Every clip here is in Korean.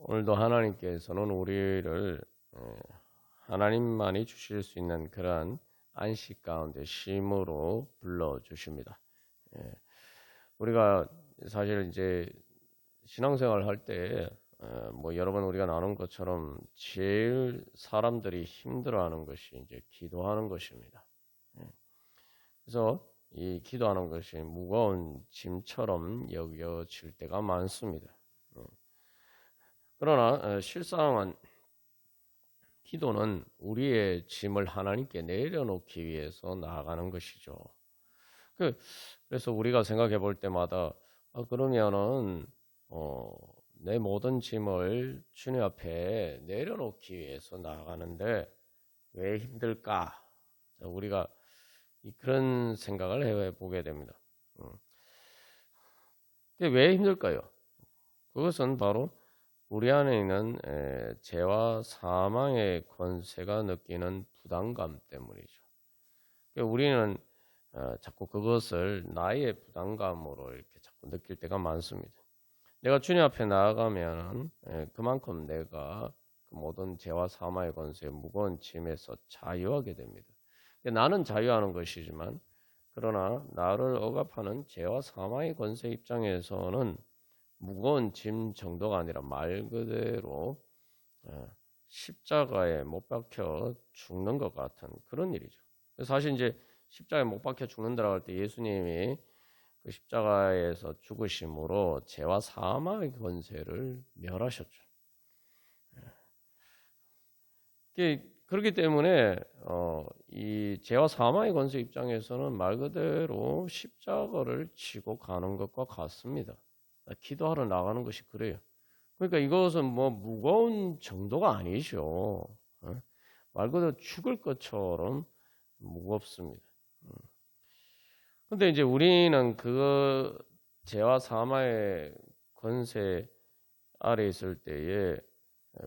오늘도 하나님께서는 우리를 하나님만이 주실 수 있는 그러한 안식 가운데 쉼으로 불러주십니다. 우리가 사실 이제 신앙생활 할 때 뭐 여러 번 우리가 나눈 것처럼 제일 사람들이 힘들어하는 것이 이제 기도하는 것입니다. 그래서 이 기도하는 것이 무거운 짐처럼 여겨질 때가 많습니다. 그러나 실상은 기도는 우리의 짐을 하나님께 내려놓기 위해서 나아가는 것이죠. 그래서 우리가 생각해 볼 때마다 그러면은 내 모든 짐을 주님 앞에 내려놓기 위해서 나아가는데 왜 힘들까? 우리가 그런 생각을 해보게 됩니다. 왜 힘들까요? 그것은 바로 우리 안에 있는 죄와 사망의 권세가 느끼는 부담감 때문이죠. 우리는 자꾸 그것을 나의 부담감으로 이렇게 자꾸 느낄 때가 많습니다. 내가 주님 앞에 나아가면 그만큼 내가 그 모든 죄와 사망의 권세의 무거운 짐에서 자유하게 됩니다. 나는 자유하는 것이지만 그러나 나를 억압하는 죄와 사망의 권세 입장에서는 무거운 짐 정도가 아니라 말 그대로 십자가에 못 박혀 죽는 것 같은 그런 일이죠. 사실 이제 십자가에 못 박혀 죽는다라고 할 때 예수님이 그 십자가에서 죽으심으로 죄와 사망의 권세를 멸하셨죠. 그렇기 때문에 이 죄와 사망의 권세 입장에서는 말 그대로 십자가를 지고 가는 것과 같습니다. 기도하러 나가는 것이 그래요. 그러니까 이것은 뭐 무거운 정도가 아니죠. 말 그대로 죽을 것처럼 무겁습니다. 근데 이제 우리는 그 죄와 사망의 권세 아래 있을 때에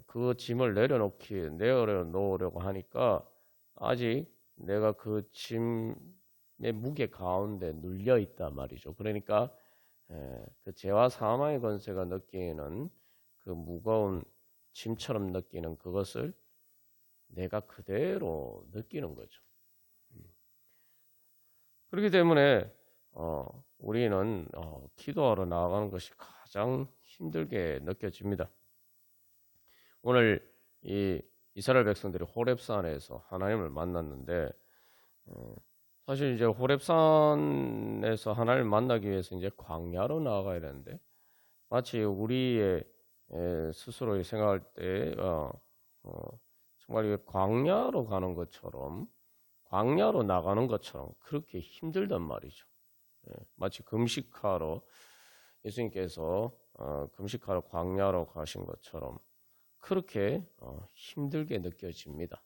그 짐을 내려놓으려고 하니까 아직 내가 그 짐의 무게 가운데 눌려 있단 말이죠. 그러니까 그 죄와 사망의 권세가 느끼는 그 무거운 짐처럼 느끼는 그것을 내가 그대로 느끼는 거죠. 그렇기 때문에 우리는 기도하러 나아가는 것이 가장 힘들게 느껴집니다. 오늘 이 이스라엘 백성들이 호렙산에서 하나님을 만났는데 사실 이제 호렙산에서 하나님을 만나기 위해서 이제 광야로 나아가야 되는데 마치 우리의 스스로 생각할 때 정말 광야로 가는 것처럼 광야로 나가는 것처럼 그렇게 힘들단 말이죠. 마치 금식하러 예수님께서 금식하러 광야로 가신 것처럼 그렇게 힘들게 느껴집니다.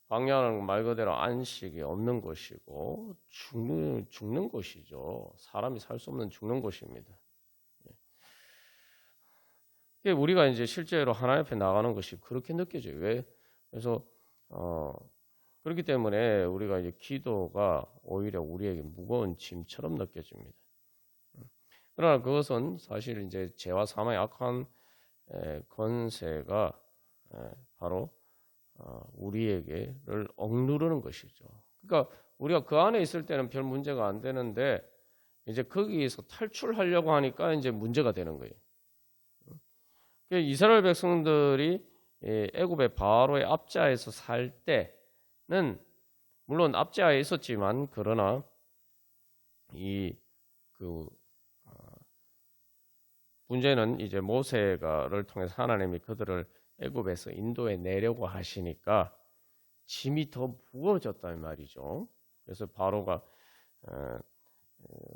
광야는 말 그대로 안식이 없는 곳이고 죽는 곳이죠. 사람이 살 수 없는 죽는 곳입니다. 우리가 이제 실제로 하나님 앞에 나가는 것이 그렇게 느껴져요. 왜? 그래서 그렇기 때문에 우리가 이제 기도가 오히려 우리에게 무거운 짐처럼 느껴집니다. 그러나 그것은 사실 이제 죄와 사망의 악한 권세가 바로 우리에게를 억누르는 것이죠. 그러니까 우리가 그 안에 있을 때는 별 문제가 안 되는데 이제 거기에서 탈출하려고 하니까 이제 문제가 되는 거예요. 이스라엘 백성들이 애굽의 바로의 압제하에서 살 때는 물론 압제하에 있었지만 그러나 문제는 이제 모세가를 통해서 하나님이 그들을 애굽에서 인도해 내려고 하시니까 짐이 더 무거워졌단 말이죠. 그래서 바로가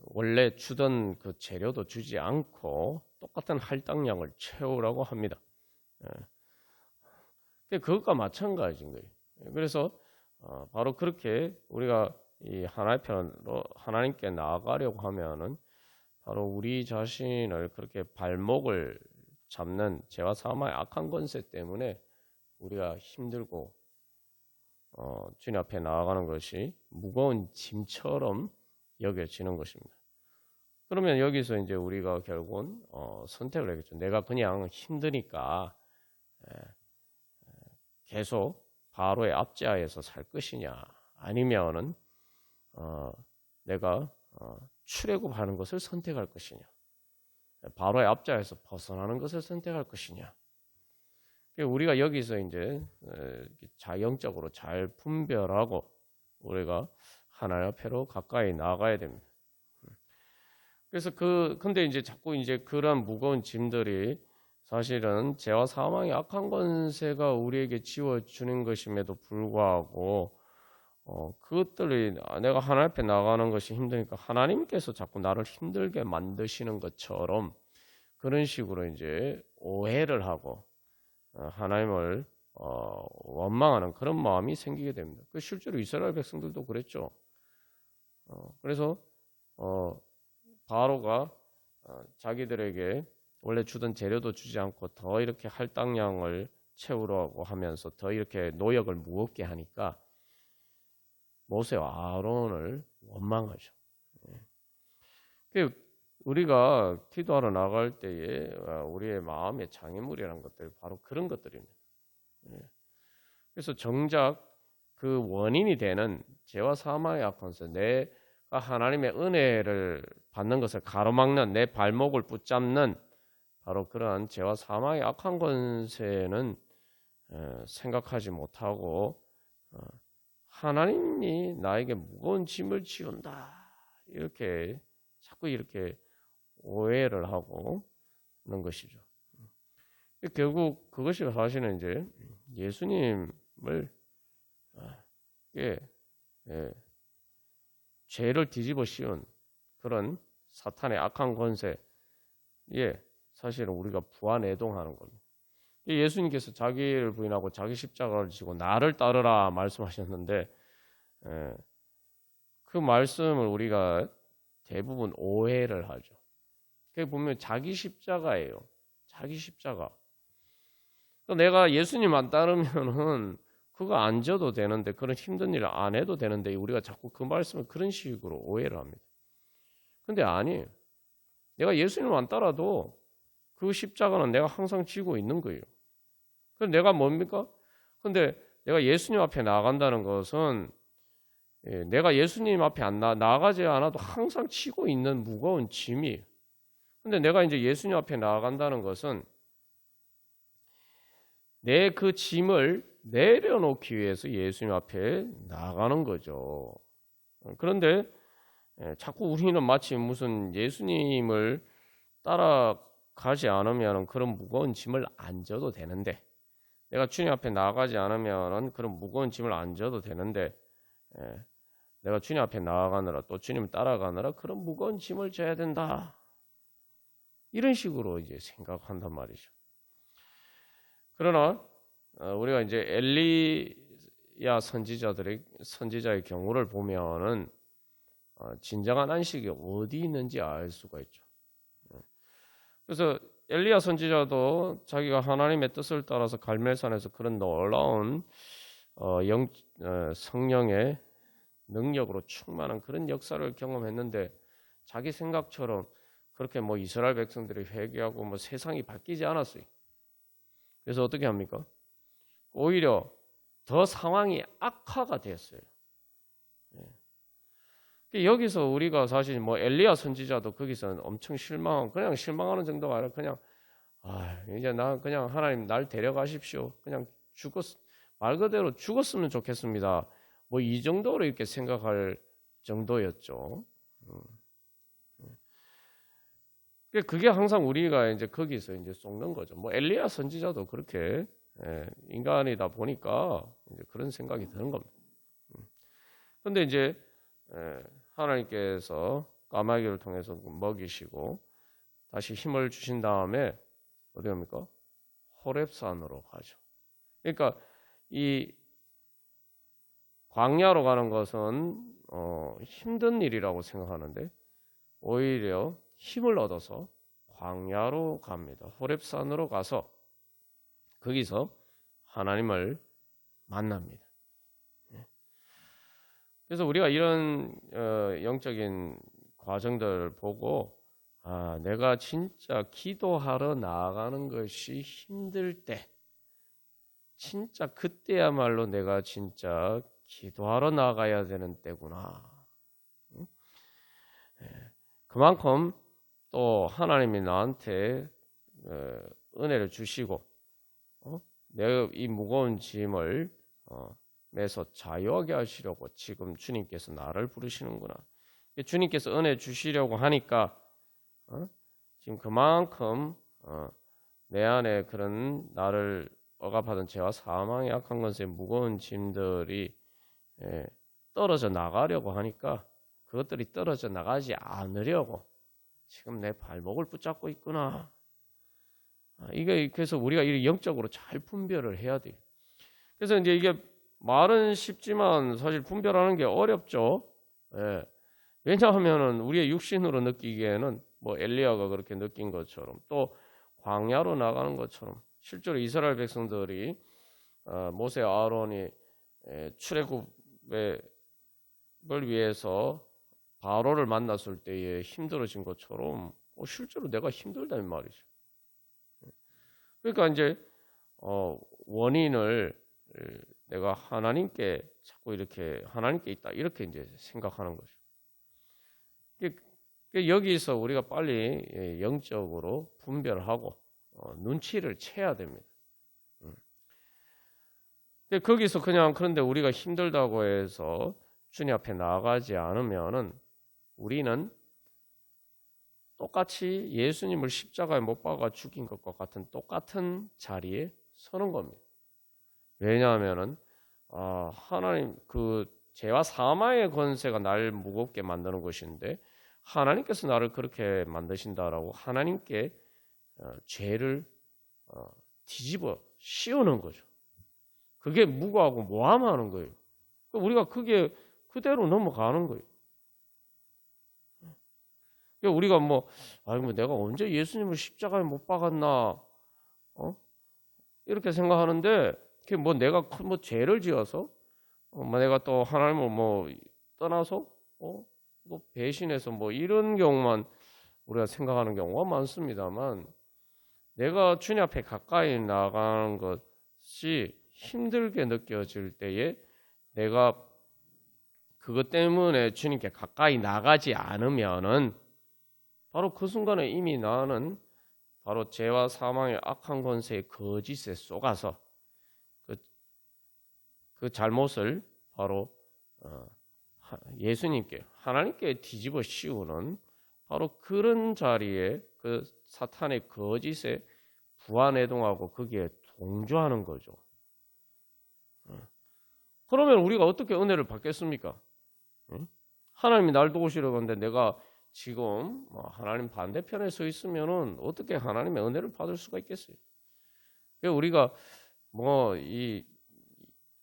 원래 주던 그 재료도 주지 않고 똑같은 할당량을 채우라고 합니다. 그것과 마찬가지인 거예요. 그래서 바로 그렇게 우리가 이 하나님께 나아가려고 하면은 바로 우리 자신을 그렇게 발목을 잡는 죄와 사망의 악한 권세 때문에 우리가 힘들고 주님 앞에 나아가는 것이 무거운 짐처럼 여겨지는 것입니다. 그러면 여기서 이제 우리가 결국은 선택을 하겠죠. 내가 그냥 힘드니까 계속 바로의 압제하에서 살 것이냐, 아니면은 내가 출애굽하는 것을 선택할 것이냐, 바로의 압제하에서 벗어나는 것을 선택할 것이냐. 우리가 여기서 이제 자영적으로 잘 분별하고 우리가 하나님 앞으로 가까이 나가야 됩니다. 그래서 근데 이제 자꾸 이제 그런 무거운 짐들이 사실은 죄와 사망의 악한 권세가 우리에게 지워주는 것임에도 불구하고 그것들이 내가 하나님 앞에 나가는 것이 힘드니까 하나님께서 자꾸 나를 힘들게 만드시는 것처럼 그런 식으로 이제 오해를 하고 하나님을 원망하는 그런 마음이 생기게 됩니다. 그 실제로 이스라엘 백성들도 그랬죠. 그래서 바로가 자기들에게 원래 주던 재료도 주지 않고 더 이렇게 할당량을 채우려고 하면서 더 이렇게 노역을 무겁게 하니까 모세와 아론을 원망하죠. 우리가 기도하러 나갈 때에 우리의 마음의 장애물이라는 것들 바로 그런 것들입니다. 그래서 정작 그 원인이 되는 죄와 사망의 악한 권세, 내가 하나님의 은혜를 받는 것을 가로막는 내 발목을 붙잡는 바로 그러한 죄와 사망의 악한 권세는 생각하지 못하고 하나님이 나에게 무거운 짐을 지운다 이렇게 자꾸 이렇게 오해를 하고 있는 것이죠. 결국 그것이 사실은 이제 예수님을 죄를 뒤집어 씌운 그런 사탄의 악한 권세에 사실은 우리가 부안해동하는 겁니다. 예수님께서 자기를 부인하고 자기 십자가를 지고 나를 따르라 말씀하셨는데 그 말씀을 우리가 대부분 오해를 하죠. 그게 보면 자기 십자가예요. 자기 십자가. 내가 예수님 안 따르면은 그거 안 져도 되는데 그런 힘든 일을 안 해도 되는데 우리가 자꾸 그 말씀을 그런 식으로 오해를 합니다. 근데 아니에요. 내가 예수님 안 따라도 그 십자가는 내가 항상 지고 있는 거예요. 그럼 내가 뭡니까? 근데 내가 예수님 앞에 나간다는 것은 내가 예수님 앞에 나가지 않아도 항상 지고 있는 무거운 짐이에요. 근데 내가 이제 예수님 앞에 나간다는 것은 내 그 짐을 내려놓기 위해서 예수님 앞에 나가는 거죠. 그런데 자꾸 우리는 마치 무슨 예수님을 따라가지 않으면 그런 무거운 짐을 안 져도 되는데 내가 주님 앞에 나가지 않으면 그런 무거운 짐을 안 져도 되는데 내가 주님 앞에 나아가느라 또 주님 따라가느라 그런 무거운 짐을 져야 된다. 이런 식으로 이제 생각한단 말이죠. 그러나 우리가 이제 엘리야 선지자의 경우를 보면은 진정한 안식이 어디 있는지 알 수가 있죠. 그래서 엘리야 선지자도 자기가 하나님의 뜻을 따라서 갈멜산에서 그런 놀라운 성령의 능력으로 충만한 그런 역사를 경험했는데 자기 생각처럼 그렇게 뭐 이스라엘 백성들이 회개하고 뭐 세상이 바뀌지 않았어요. 그래서 어떻게 합니까? 오히려 더 상황이 악화가 됐어요. 여기서 우리가 사실 뭐 엘리야 선지자도 거기서는 엄청 그냥 실망하는 정도가 아니라 그냥 이제 나 그냥 하나님 날 데려가십시오. 그냥 말 그대로 죽었으면 좋겠습니다. 뭐 이 정도로 이렇게 생각할 정도였죠. 그게 항상 우리가 이제 거기서 이제 속는 거죠. 뭐 엘리야 선지자도 그렇게 인간이다 보니까 이제 그런 생각이 드는 겁니다. 그런데 이제 하나님께서 까마귀를 통해서 먹이시고 다시 힘을 주신 다음에 어디 갑니까? 호렙산으로 가죠. 그러니까 이 광야로 가는 것은 힘든 일이라고 생각하는데 오히려 힘을 얻어서 광야로 갑니다. 호렙산으로 가서 거기서 하나님을 만납니다. 그래서 우리가 이런 영적인 과정들을 보고 내가 진짜 기도하러 나아가는 것이 힘들 때, 진짜 그때야말로 내가 진짜 기도하러 나가야 되는 때구나. 응? 그만큼 또 하나님이 나한테 은혜를 주시고 내가 이 무거운 짐을 매서 자유하게 하시려고 지금 주님께서 나를 부르시는구나. 주님께서 은혜 주시려고 하니까 지금 그만큼 내 안에 그런 나를 억압하던 죄와 사망의 악한 것의 무거운 짐들이 떨어져 나가려고 하니까 그것들이 떨어져 나가지 않으려고 지금 내 발목을 붙잡고 있구나. 이게 그래서 우리가 이 영적으로 잘 분별을 해야 돼. 그래서 이제 이게 말은 쉽지만 사실 분별하는 게 어렵죠. 예. 왜냐하면은 우리의 육신으로 느끼기에는 뭐 엘리야가 그렇게 느낀 것처럼 또 광야로 나가는 것처럼 실제로 이스라엘 백성들이 모세 아론이 출애굽을 위해서 바로를 만났을 때에 힘들어진 것처럼 실제로 내가 힘들다는 말이죠. 그러니까 이제 원인을 내가 하나님께 자꾸 이렇게 하나님께 있다 이렇게 이제 생각하는 거죠. 여기서 우리가 빨리 영적으로 분별하고 눈치를 채야 됩니다. 근데 거기서 그냥 그런데 우리가 힘들다고 해서 주님 앞에 나아가지 않으면은 우리는 똑같이 예수님을 십자가에 못 박아 죽인 것과 같은 똑같은 자리에 서는 겁니다. 왜냐하면은 하나님 그 죄와 사망의 권세가 날 무겁게 만드는 것인데 하나님께서 나를 그렇게 만드신다라고 하나님께 죄를 뒤집어 씌우는 거죠. 그게 무고하고 모함하는 거예요. 우리가 그게 그대로 넘어가는 거예요. 우리가 내가 언제 예수님을 십자가에 못 박았나, 이렇게 생각하는데, 그게 내가 죄를 지어서, 내가 또 하나님을 떠나서, 배신해서 이런 경우만 우리가 생각하는 경우가 많습니다만, 내가 주님 앞에 가까이 나가는 것이 힘들게 느껴질 때에 내가 그것 때문에 주님께 가까이 나가지 않으면은 바로 그 순간에 이미 나는 바로 죄와 사망의 악한 권세의 거짓에 속아서 그 잘못을 바로 예수님께 하나님께 뒤집어 씌우는 바로 그런 자리에 그 사탄의 거짓에 부안해동하고 거기에 동조하는 거죠. 그러면 우리가 어떻게 은혜를 받겠습니까? 하나님이 날 도우시려고 하는데 내가 지금 하나님 반대편에 서 있으면은 어떻게 하나님의 은혜를 받을 수가 있겠어요? 우리가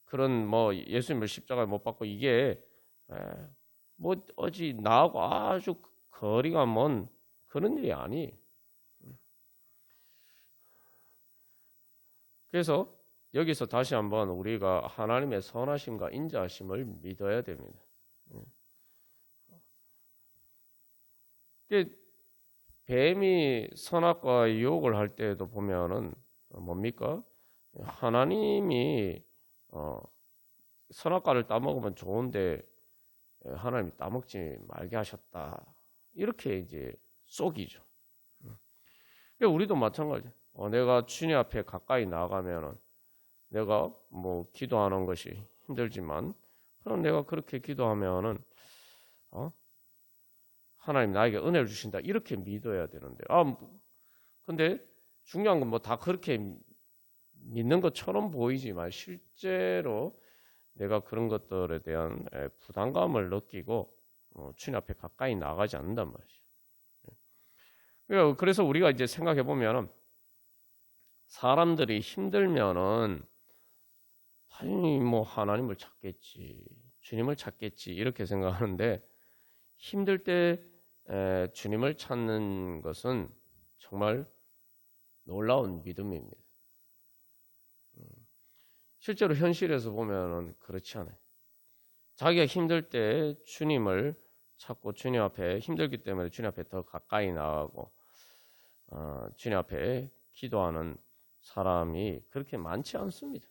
그런 예수님을 십자가에 못 박고 이게 어찌 나하고 아주 거리가 먼 그런 일이 아니. 그래서 여기서 다시 한번 우리가 하나님의 선하심과 인자하심을 믿어야 됩니다. 뱀이 선악과 유혹을 할 때에도 보면은 뭡니까? 하나님이 선악과를 따먹으면 좋은데 하나님이 따먹지 말게 하셨다. 이렇게 이제 속이죠. 우리도 마찬가지. 내가 주님 앞에 가까이 나가면은 내가 기도하는 것이 힘들지만 그럼 내가 그렇게 기도하면은 하나님 나에게 은혜를 주신다 이렇게 믿어야 되는데 근데 중요한 건 다 그렇게 믿는 것처럼 보이지만 실제로 내가 그런 것들에 대한 부담감을 느끼고 주님 앞에 가까이 나가지 않는단 말이죠. 그래서 우리가 이제 생각해 보면 사람들이 힘들면은 당연히 하나님을 찾겠지, 주님을 찾겠지 이렇게 생각하는데 힘들 때 주님을 찾는 것은 정말 놀라운 믿음입니다. 실제로 현실에서 보면은 그렇지 않아요. 자기가 힘들 때 주님을 자꾸 주님 앞에 힘들기 때문에 주님 앞에 더 가까이 나가고 주님 앞에 기도하는 사람이 그렇게 많지 않습니다.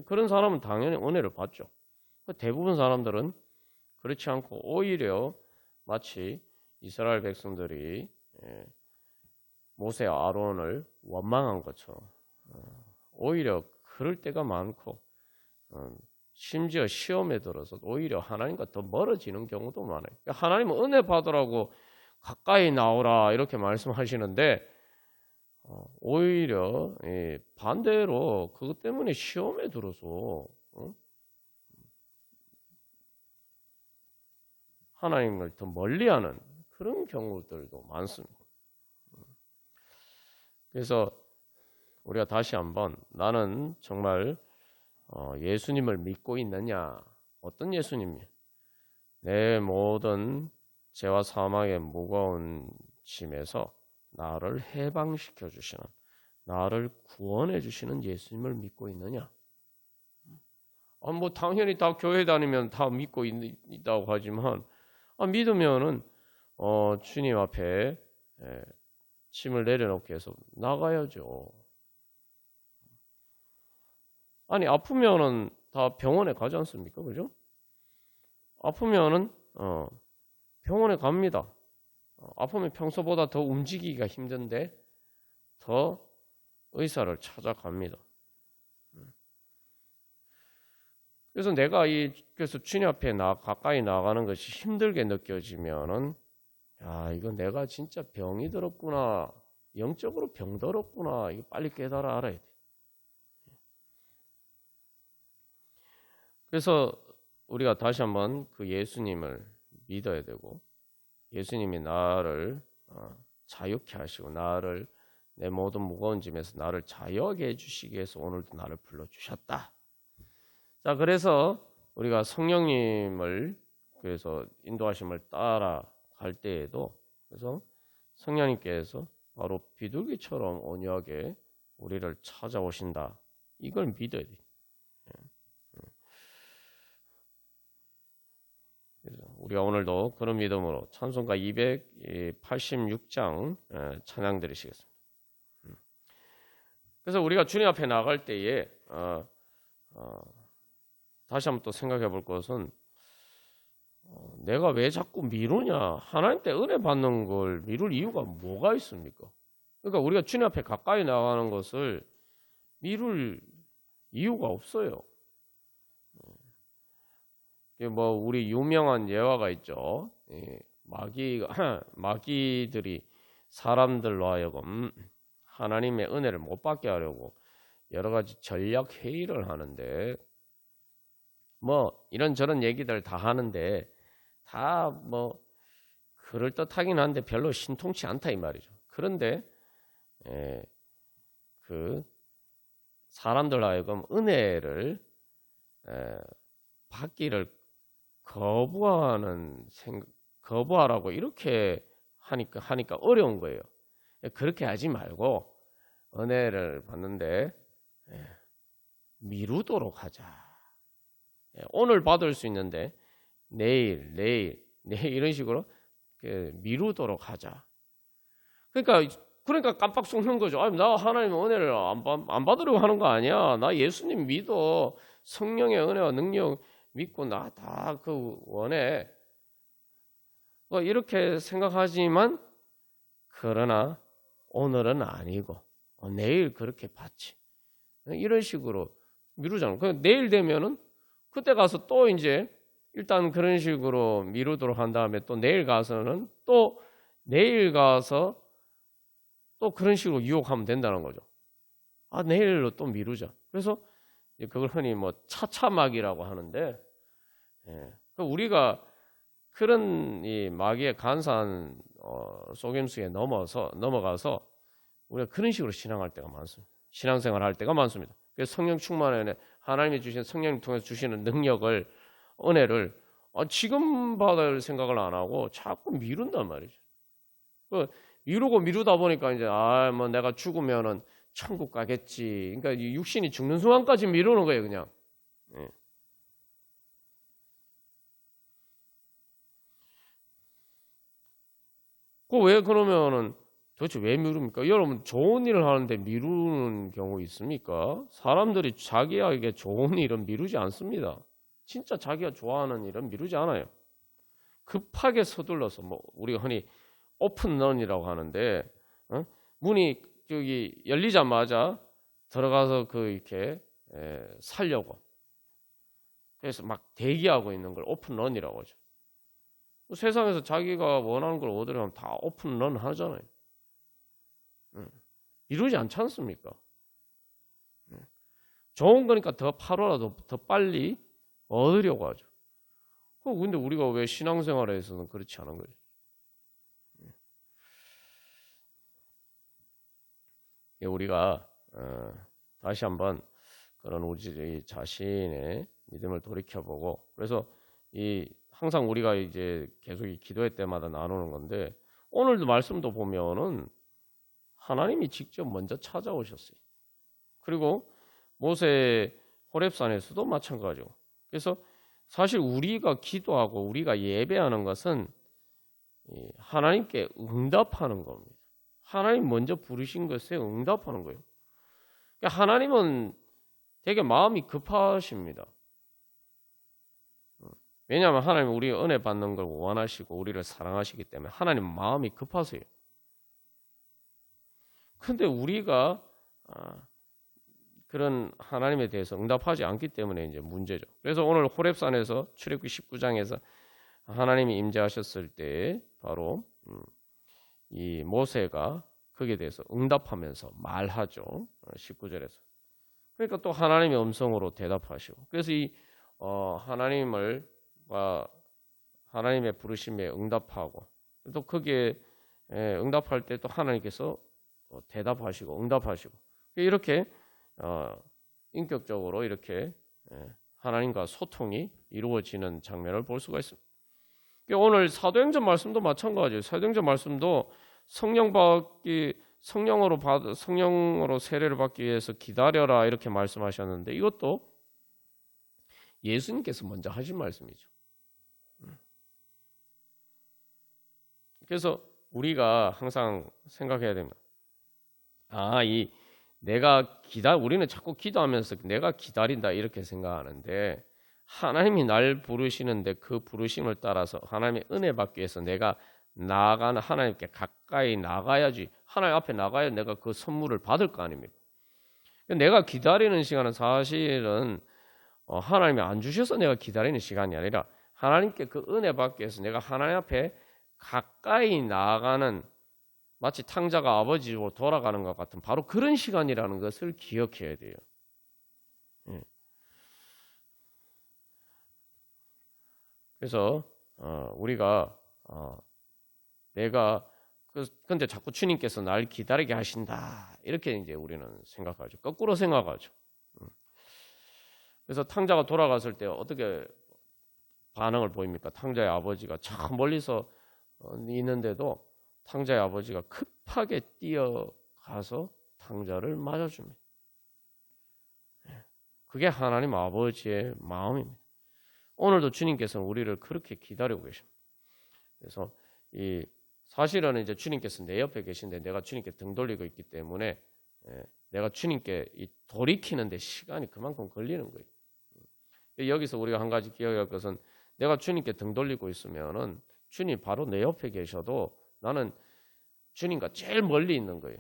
그런 사람은 당연히 은혜를 받죠. 대부분 사람들은 그렇지 않고 오히려 마치 이스라엘 백성들이 모세와 아론을 원망한 것처럼 오히려 그럴 때가 많고 심지어 시험에 들어서 오히려 하나님과 더 멀어지는 경우도 많아요. 하나님은 은혜 받으라고 가까이 나오라 이렇게 말씀하시는데 오히려 반대로 그것 때문에 시험에 들어서 하나님을 더 멀리하는 그런 경우들도 많습니다. 그래서 우리가 다시 한번 나는 정말 예수님을 믿고 있느냐? 어떤 예수님이요? 내 모든 죄와 사망의 무거운 짐에서 나를 해방시켜 주시는, 나를 구원해 주시는 예수님을 믿고 있느냐? 뭐 당연히 다 교회 다니면 다 믿고 있다고 하지만 믿으면은 주님 앞에 짐을 내려놓기 위해서 나가야죠. 아니 아프면은 다 병원에 가지 않습니까? 그죠? 아프면은 병원에 갑니다. 아프면 평소보다 더 움직이기가 힘든데 더 의사를 찾아갑니다. 그래서 내가 그래서 주님 앞에 가까이 나가는 것이 힘들게 느껴지면은 이거 내가 진짜 병이 들었구나, 영적으로 병들었구나, 이거 빨리 깨달아 알아야 돼. 그래서 우리가 다시 한번 그 예수님을 믿어야 되고 예수님이 나를 자유케 하시고 나를 내 모든 무거운 짐에서 나를 자유하게 해주시기 위해서 오늘도 나를 불러주셨다. 자, 그래서 우리가 성령님을 그래서 인도하심을 따라갈 때에도 그래서 성령님께서 바로 비둘기처럼 온유하게 우리를 찾아오신다. 이걸 믿어야 돼요. 그래서 우리가 오늘도 그런 믿음으로 찬송가 286장 찬양 드리시겠습니다. 그래서 우리가 주님 앞에 나갈 때에 다시 한번 또 생각해 볼 것은 내가 왜 자꾸 미루냐? 하나님 때 은혜 받는 걸 미룰 이유가 뭐가 있습니까? 그러니까 우리가 주님 앞에 가까이 나가는 것을 미룰 이유가 없어요. 뭐 우리 유명한 예화가 있죠. 마귀들이 사람들로 하여금 하나님의 은혜를 못 받게 하려고 여러 가지 전략 회의를 하는데 뭐 이런저런 얘기들 다 하는데 다 뭐 그럴듯하긴 한데 별로 신통치 않다 이 말이죠. 그런데 그 사람들로 하여금 은혜를 받기를 거부하라고 이렇게 하니까 어려운 거예요. 그렇게 하지 말고 은혜를 받는데 미루도록 하자. 오늘 받을 수 있는데 내일 이런 식으로 미루도록 하자. 그러니까 깜빡 속는 거죠. 나 하나님의 은혜를 안 받으려고 하는 거 아니야. 나 예수님 믿어. 성령의 은혜와 능력 믿고 나 다 그 원해. 이렇게 생각하지만 그러나 오늘은 아니고 내일 그렇게 받지. 이런 식으로 미루잖아. 내일 되면은 그때 가서 또 이제 일단 그런 식으로 미루도록 한 다음에 또 내일 가서는 또 내일 가서 또 그런 식으로 유혹하면 된다는 거죠. 내일로 또 미루자. 그래서 그걸 흔히 뭐 차차마귀라고 하는데 우리가 그런 이 마귀의 간사한 속임수에 넘어가서 우리가 그런 식으로 신앙할 때가 많습니다. 신앙생활 할 때가 많습니다. 그래서 성령 충만에 하나님이 주신 성령을 통해서 주시는 능력을 은혜를 지금 받을 생각을 안 하고 자꾸 미룬단 말이죠. 미루다 보니까 이제 뭐 내가 죽으면은 천국 가겠지. 그러니까 육신이 죽는 순간까지 미루는 거예요, 그냥. 그 왜 그러면은 도대체 왜 미룹니까? 여러분 좋은 일을 하는데 미루는 경우 있습니까? 사람들이 자기에게 좋은 일은 미루지 않습니다. 진짜 자기가 좋아하는 일은 미루지 않아요. 급하게 서둘러서 뭐 우리가 흔히 오픈런이라고 하는데 문이 저기 열리자마자 들어가서 그 이렇게 살려고 그래서 막 대기하고 있는 걸 오픈런이라고 하죠. 세상에서 자기가 원하는 걸 얻으려면 다 오픈런 하잖아요. 이루지 않지 않습니까? 좋은 거니까 더 팔아라도 더 빨리 얻으려고 하죠. 근데 우리가 왜 신앙생활에서는 그렇지 않은 거죠? 우리가 다시 한번 그런 우리 자신의 믿음을 돌이켜보고 그래서 이 항상 우리가 이제 계속 이 기도회 때마다 나누는 건데 오늘도 말씀도 보면은 하나님이 직접 먼저 찾아오셨어요. 그리고 모세 호렙산에서도 마찬가지고. 그래서 사실 우리가 기도하고 우리가 예배하는 것은 하나님께 응답하는 겁니다. 하나님 먼저 부르신 것에 응답하는 거예요. 그러니까 하나님은 되게 마음이 급하십니다. 왜냐하면 하나님은 우리 은혜 받는 걸 원하시고 우리를 사랑하시기 때문에 하나님 마음이 급하세요. 근데 우리가 그런 하나님에 대해서 응답하지 않기 때문에 이제 문제죠. 그래서 오늘 호렙산에서 출애굽기 19장에서 하나님이 임재하셨을 때 바로 이 모세가 거기에 대해서 응답하면서 말하죠. 19절에서. 그러니까 또 하나님의 음성으로 대답하시고. 그래서 이 하나님의 부르심에 응답하고 또 거기에 응답할 때 또 하나님께서 대답하시고 응답하시고 이렇게 인격적으로 이렇게 하나님과 소통이 이루어지는 장면을 볼 수가 있습니다. 오늘 사도행전 말씀도 마찬가지예요. 사도행전 말씀도 성령으로 세례를 받기 위해서 기다려라 이렇게 말씀하셨는데 이것도 예수님께서 먼저 하신 말씀이죠. 그래서 우리가 항상 생각해야 됩니다. 우리는 자꾸 기도하면서 내가 기다린다 이렇게 생각하는데 하나님이 날 부르시는데 그 부르심을 따라서 하나님의 은혜 받기 위해서 내가 나아가는 하나님께 가까이 나가야지 하나님 앞에 나가야 내가 그 선물을 받을 거 아닙니까? 내가 기다리는 시간은 사실은 하나님이 안 주셔서 내가 기다리는 시간이 아니라 하나님께 그 은혜 받기 위해서 내가 하나님 앞에 가까이 나아가는 마치 탕자가 아버지로 돌아가는 것 같은 바로 그런 시간이라는 것을 기억해야 돼요. 그래서 우리가 근데 자꾸 주님께서 날 기다리게 하신다 이렇게 이제 우리는 생각하죠. 거꾸로 생각하죠. 그래서 탕자가 돌아갔을 때 어떻게 반응을 보입니까? 탕자의 아버지가 저 멀리서 있는데도 탕자의 아버지가 급하게 뛰어가서 탕자를 맞아줍니다. 그게 하나님 아버지의 마음입니다. 오늘도 주님께서는 우리를 그렇게 기다리고 계십니다. 그래서 사실은 이제 주님께서 내 옆에 계신데 내가 주님께 등 돌리고 있기 때문에 내가 주님께 돌이키는 데 시간이 그만큼 걸리는 거예요. 여기서 우리가 한 가지 기억할 것은 내가 주님께 등 돌리고 있으면은 주님 바로 내 옆에 계셔도 나는 주님과 제일 멀리 있는 거예요.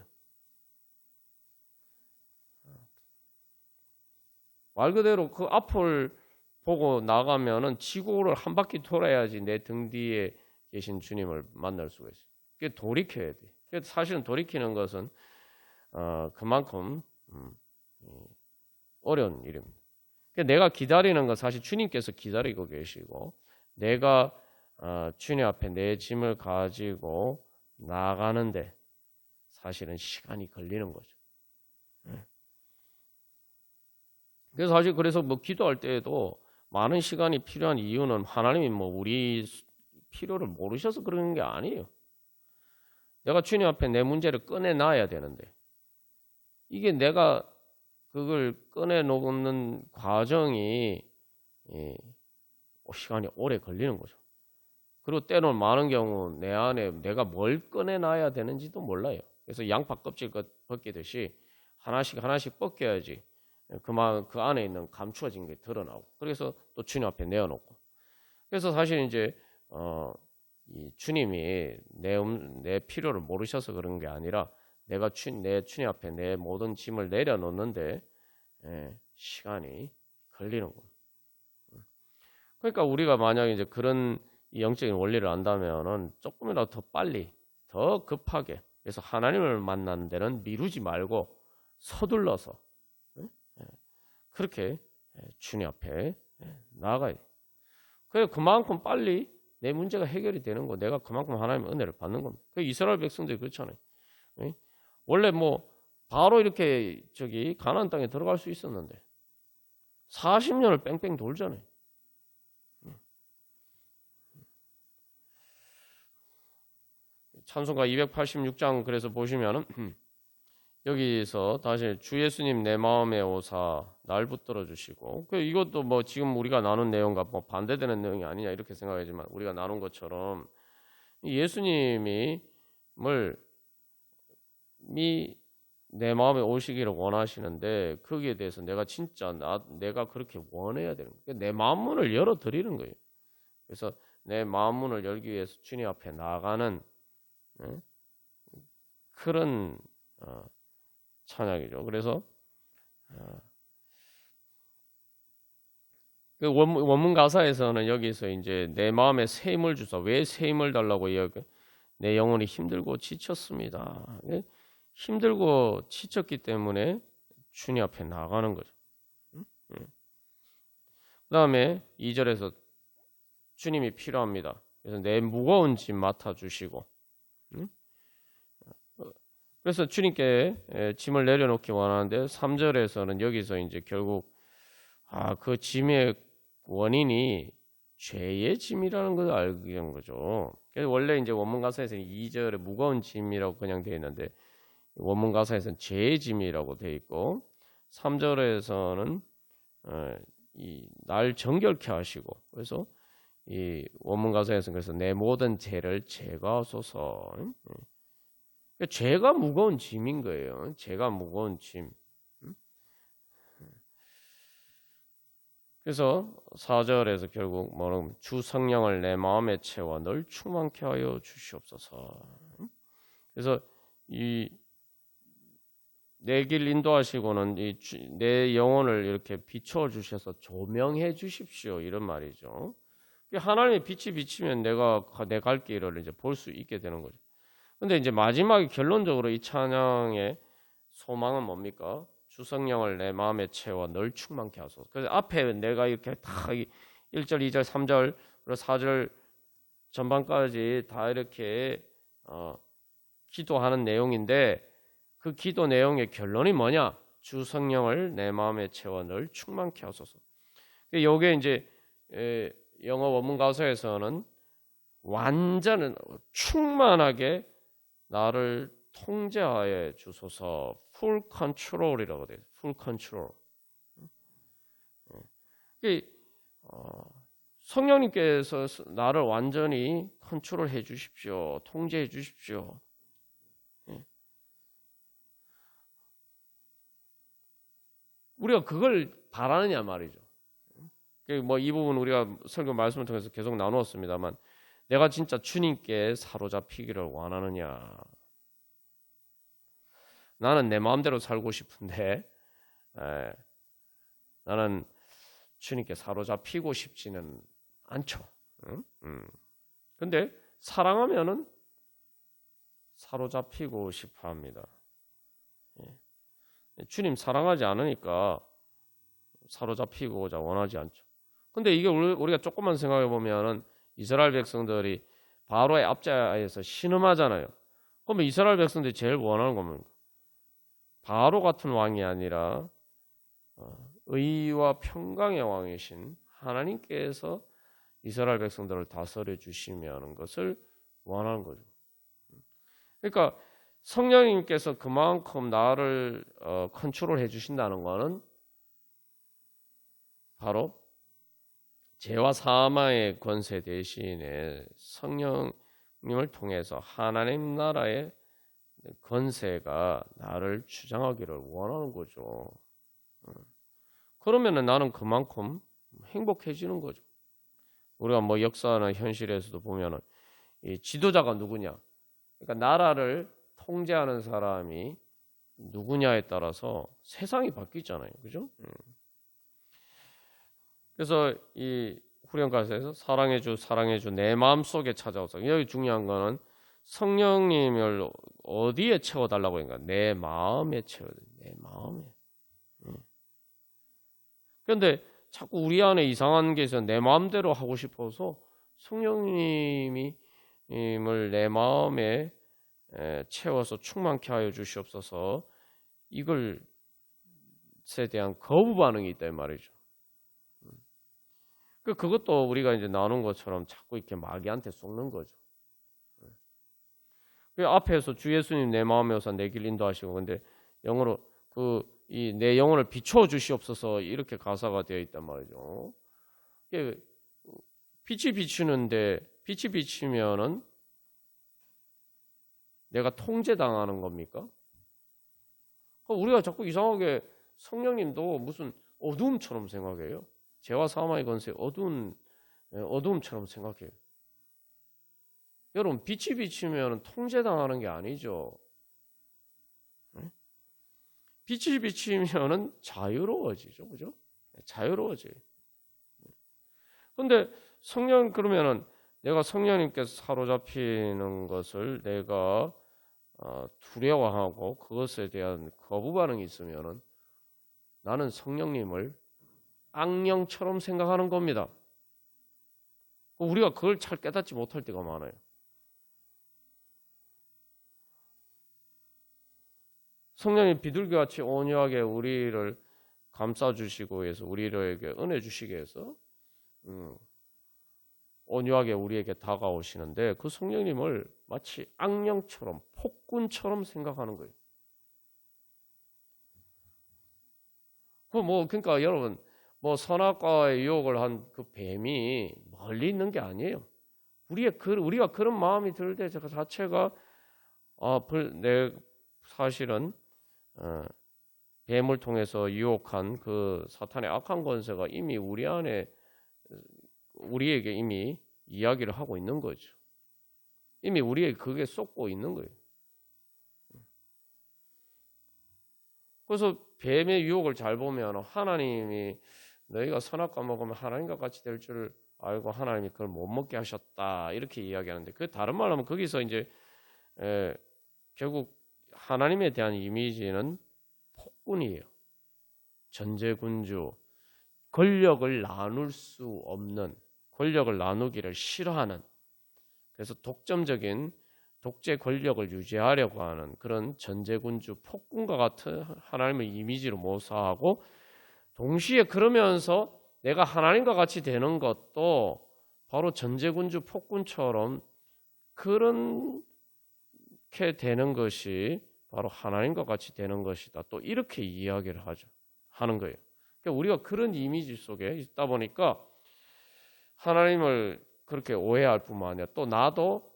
말 그대로 그 앞을 보고 나가면은 지구를 한 바퀴 돌아야지 내 등 뒤에 계신 주님을 만날 수가 있어요. 그게 돌이켜야 돼. 사실은 돌이키는 것은 그만큼 어려운 일입니다. 내가 기다리는 건 사실 주님께서 기다리고 계시고 내가 주님 앞에 내 짐을 가지고 나가는데 사실은 시간이 걸리는 거죠. 그래서 뭐 기도할 때에도 많은 시간이 필요한 이유는 하나님이 뭐 우리 필요를 모르셔서 그러는 게 아니에요. 내가 주님 앞에 내 문제를 꺼내놔야 되는데 이게 내가 그걸 꺼내놓는 과정이 시간이 오래 걸리는 거죠. 그리고 때로는 많은 경우 내 안에 내가 뭘 꺼내놔야 되는지도 몰라요. 그래서 양파 껍질 벗기듯이 하나씩 하나씩 벗겨야지 그 안에 있는 감추어진 게 드러나고, 그래서 또 주님 앞에 내어놓고. 그래서 사실 이제 이 주님이 내 필요를 모르셔서 그런 게 아니라 내가 내 주님 앞에 내 모든 짐을 내려놓는데 시간이 걸리는 겁니다. 그러니까 우리가 만약에 이제 그런 이 영적인 원리를 안다면은 조금이라도 더 빨리, 더 급하게, 그래서 하나님을 만나는 데는 미루지 말고 서둘러서 그렇게 주님 앞에 나아가야 돼. 그래 그만큼 빨리 내 문제가 해결이 되는 거, 내가 그만큼 하나님의 은혜를 받는 겁니다. 그 이스라엘 백성들이 그렇잖아요. 원래 뭐 바로 이렇게 가나안 땅에 들어갈 수 있었는데 40년을 뺑뺑 돌잖아요. 찬송가 286장 그래서 보시면은 여기서 다시 주 예수님 내 마음에 오사 날 붙들어 주시고, 이것도 뭐 지금 우리가 나눈 내용과 뭐 반대되는 내용이 아니냐 이렇게 생각하지만, 우리가 나눈 것처럼 예수님이 내 마음에 오시기를 원하시는데 거기에 대해서 내가 진짜 내가 그렇게 원해야 되는 거예요. 내 마음 문을 열어 드리는 거예요. 그래서 내 마음 문을 열기 위해서 주님 앞에 나가는 그런 찬양이죠. 그래서 그 원문 가사에서는 여기서 이제 내 마음에 새 힘을 주사, 왜 새 힘을 달라고 이야기? 내 영혼이 힘들고 지쳤습니다. 힘들고 지쳤기 때문에 주님 앞에 나가는 거죠. 그 다음에 2절에서 주님이 필요합니다. 그래서 내 무거운 짐 맡아주시고, 그래서 주님께 짐을 내려놓기 원하는데 3절에서는 여기서 이제 결국 그 짐의 원인이 죄의 짐이라는 걸 알게 된 거죠. 그래서 원래 이제 원문 가사에서는 2절에 무거운 짐이라고 그냥 되어 있는데 원문 가사에서는 죄의 짐이라고 되어 있고, 3절에서는 날 정결케 하시고, 그래서 이 원문 가사에서는 그래서 내 모든 죄를 제거하소서. 죄가 무거운 짐인 거예요. 죄가 무거운 짐. 그래서 4절에서 결국 뭐냐면 주 성령을 내 마음에 채워 널 충만케 하여 주시옵소서. 그래서 이 내 길 인도하시고는 내 영혼을 이렇게 비춰 주셔서 조명해 주십시오, 이런 말이죠. 하나님의 빛이 비치면 내가 내 갈 길을 이제 볼 수 있게 되는 거죠. 근데 이제 마지막에 결론적으로 이 찬양의 소망은 뭡니까? 주 성령을 내 마음에 채워 널 충만케 하소서. 그래서 앞에 내가 이렇게 다 1절, 2절, 3절, 그리고 4절 전반까지 다 이렇게 기도하는 내용인데, 그 기도 내용의 결론이 뭐냐? 주 성령을 내 마음에 채워 널 충만케 하소서. 이게 이제 영어 원문 가사에서는 완전 충만하게 나를 통제하여 주소서, full control이라고 돼요. full control. 성령님께서 나를 완전히 컨트롤해 주십시오, 통제해 주십시오. 우리가 그걸 바라느냐 말이죠. 뭐 이 부분 우리가 설교 말씀을 통해서 계속 나누었습니다만, 내가 진짜 주님께 사로잡히기를 원하느냐? 나는 내 마음대로 살고 싶은데 나는 주님께 사로잡히고 싶지는 않죠. 근데 사랑하면은 사로잡히고 싶어 합니다. 주님 사랑하지 않으니까 사로잡히고자 원하지 않죠. 근데 이게 우리가 조금만 생각해 보면은 이스라엘 백성들이 바로의 압제하에서 신음하잖아요. 그러면 이스라엘 백성들이 제일 원하는 겁니다. 바로 같은 왕이 아니라 의와 평강의 왕이신 하나님께서 이스라엘 백성들을 다스려 주시면 것을 원하는 거죠. 그러니까 성령님께서 그만큼 나를 컨트롤해 주신다는 것은 바로 죄와 사망의 권세 대신에 성령님을 통해서 하나님 나라의 권세가 나를 주장하기를 원하는 거죠. 그러면은 나는 그만큼 행복해지는 거죠. 우리가 뭐 역사나 현실에서도 보면은 이 지도자가 누구냐, 그러니까 나라를 통제하는 사람이 누구냐에 따라서 세상이 바뀌잖아요, 그죠? 그래서 이 후렴가사에서 사랑의 주 내 마음 속에 찾아오소. 여기 중요한 거는 성령님을 어디에 채워달라고 하니까 내 마음에 채워야 돼. 내 마음에. 그런데 자꾸 우리 안에 이상한 게 있어. 내 마음대로 하고 싶어서 성령님이 임을 내 마음에 채워서 충만케 하여 주시옵소서. 이걸에 대한 거부 반응이 있다 이 말이죠. 그것도 우리가 이제 나눈 것처럼 자꾸 이렇게 마귀한테 속는 거죠. 그 앞에서 주 예수님 내 마음에 오사 내 길 인도하시고, 근데 영어로 이 내 영혼을 비추어 주시옵소서 이렇게 가사가 되어 있단 말이죠. 빛이 비추는데 빛이 비치면은 내가 통제당하는 겁니까? 우리가 자꾸 이상하게 성령님도 무슨 어두움처럼 생각해요. 죄와 사망의 권세 어두움처럼 생각해요. 여러분, 빛이 비치면 통제당하는 게 아니죠. 빛이 비치면 자유로워지죠, 그죠? 자유로워져요. 근데 그러면은 내가 성령님께서 사로잡히는 것을 내가 두려워하고 그것에 대한 거부 반응이 있으면은 나는 성령님을 악령처럼 생각하는 겁니다. 우리가 그걸 잘 깨닫지 못할 때가 많아요. 성령님 비둘기같이 온유하게 우리를 감싸주시고 해서 우리에게 은혜 주시기 위해서 온유하게 우리에게 다가오시는데 그 성령님을 마치 악령처럼 폭군처럼 생각하는 거예요. 그러니까 여러분 선악과의 유혹을 한 그 뱀이 멀리 있는 게 아니에요. 우리가 그런 마음이 들 때 그 자체가 사실은 뱀을 통해서 유혹한 그 사탄의 악한 권세가 이미 우리 안에 우리에게 이미 이야기를 하고 있는 거죠. 이미 우리에게 그게 쏟고 있는 거예요. 그래서 뱀의 유혹을 잘 보면 하나님이 너희가 선악과 먹으면 하나님과 같이 될 줄 알고 하나님이 그걸 못 먹게 하셨다 이렇게 이야기하는데 그 다른 말로 하면 거기서 이제 결국 하나님에 대한 이미지는 폭군이에요. 전제군주, 권력을 나눌 수 없는, 권력을 나누기를 싫어하는, 그래서 독점적인 독재 권력을 유지하려고 하는 그런 전제군주, 폭군과 같은 하나님의 이미지로 묘사하고 동시에 그러면서 내가 하나님과 같이 되는 것도 바로 전제군주, 폭군처럼 그렇게 되는 것이 바로 하나님과 같이 되는 것이다. 또 이렇게 이야기를 하는 거예요. 그러니까 우리가 그런 이미지 속에 있다 보니까 하나님을 그렇게 오해할 뿐만 아니라 또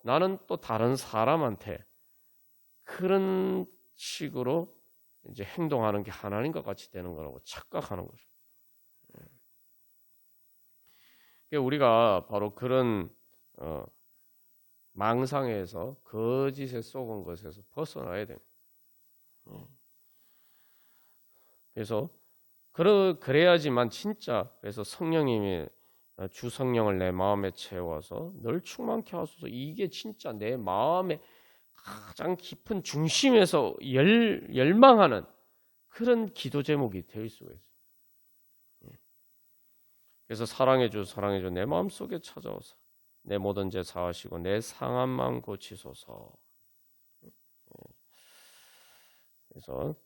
나는 또 다른 사람한테 그런 식으로 이제 행동하는 게 하나님과 같이 되는 거라고 착각하는 거죠. 그러니까 우리가 바로 그런 망상에서 거짓에 속은 것에서 벗어나야 됩니다. 그래서 그래야지만 진짜 그래서 성령님이 주 성령을 내 마음에 채워서 널 충만케 하소서 이게 진짜 내 마음의 가장 깊은 중심에서 열망하는 그런 기도 제목이 될 수가 있어요. 그래서 사랑해 주 내 마음속에 찾아오사 내 모든 죄 사하시고 내 상한 마음 고치소서. 그래서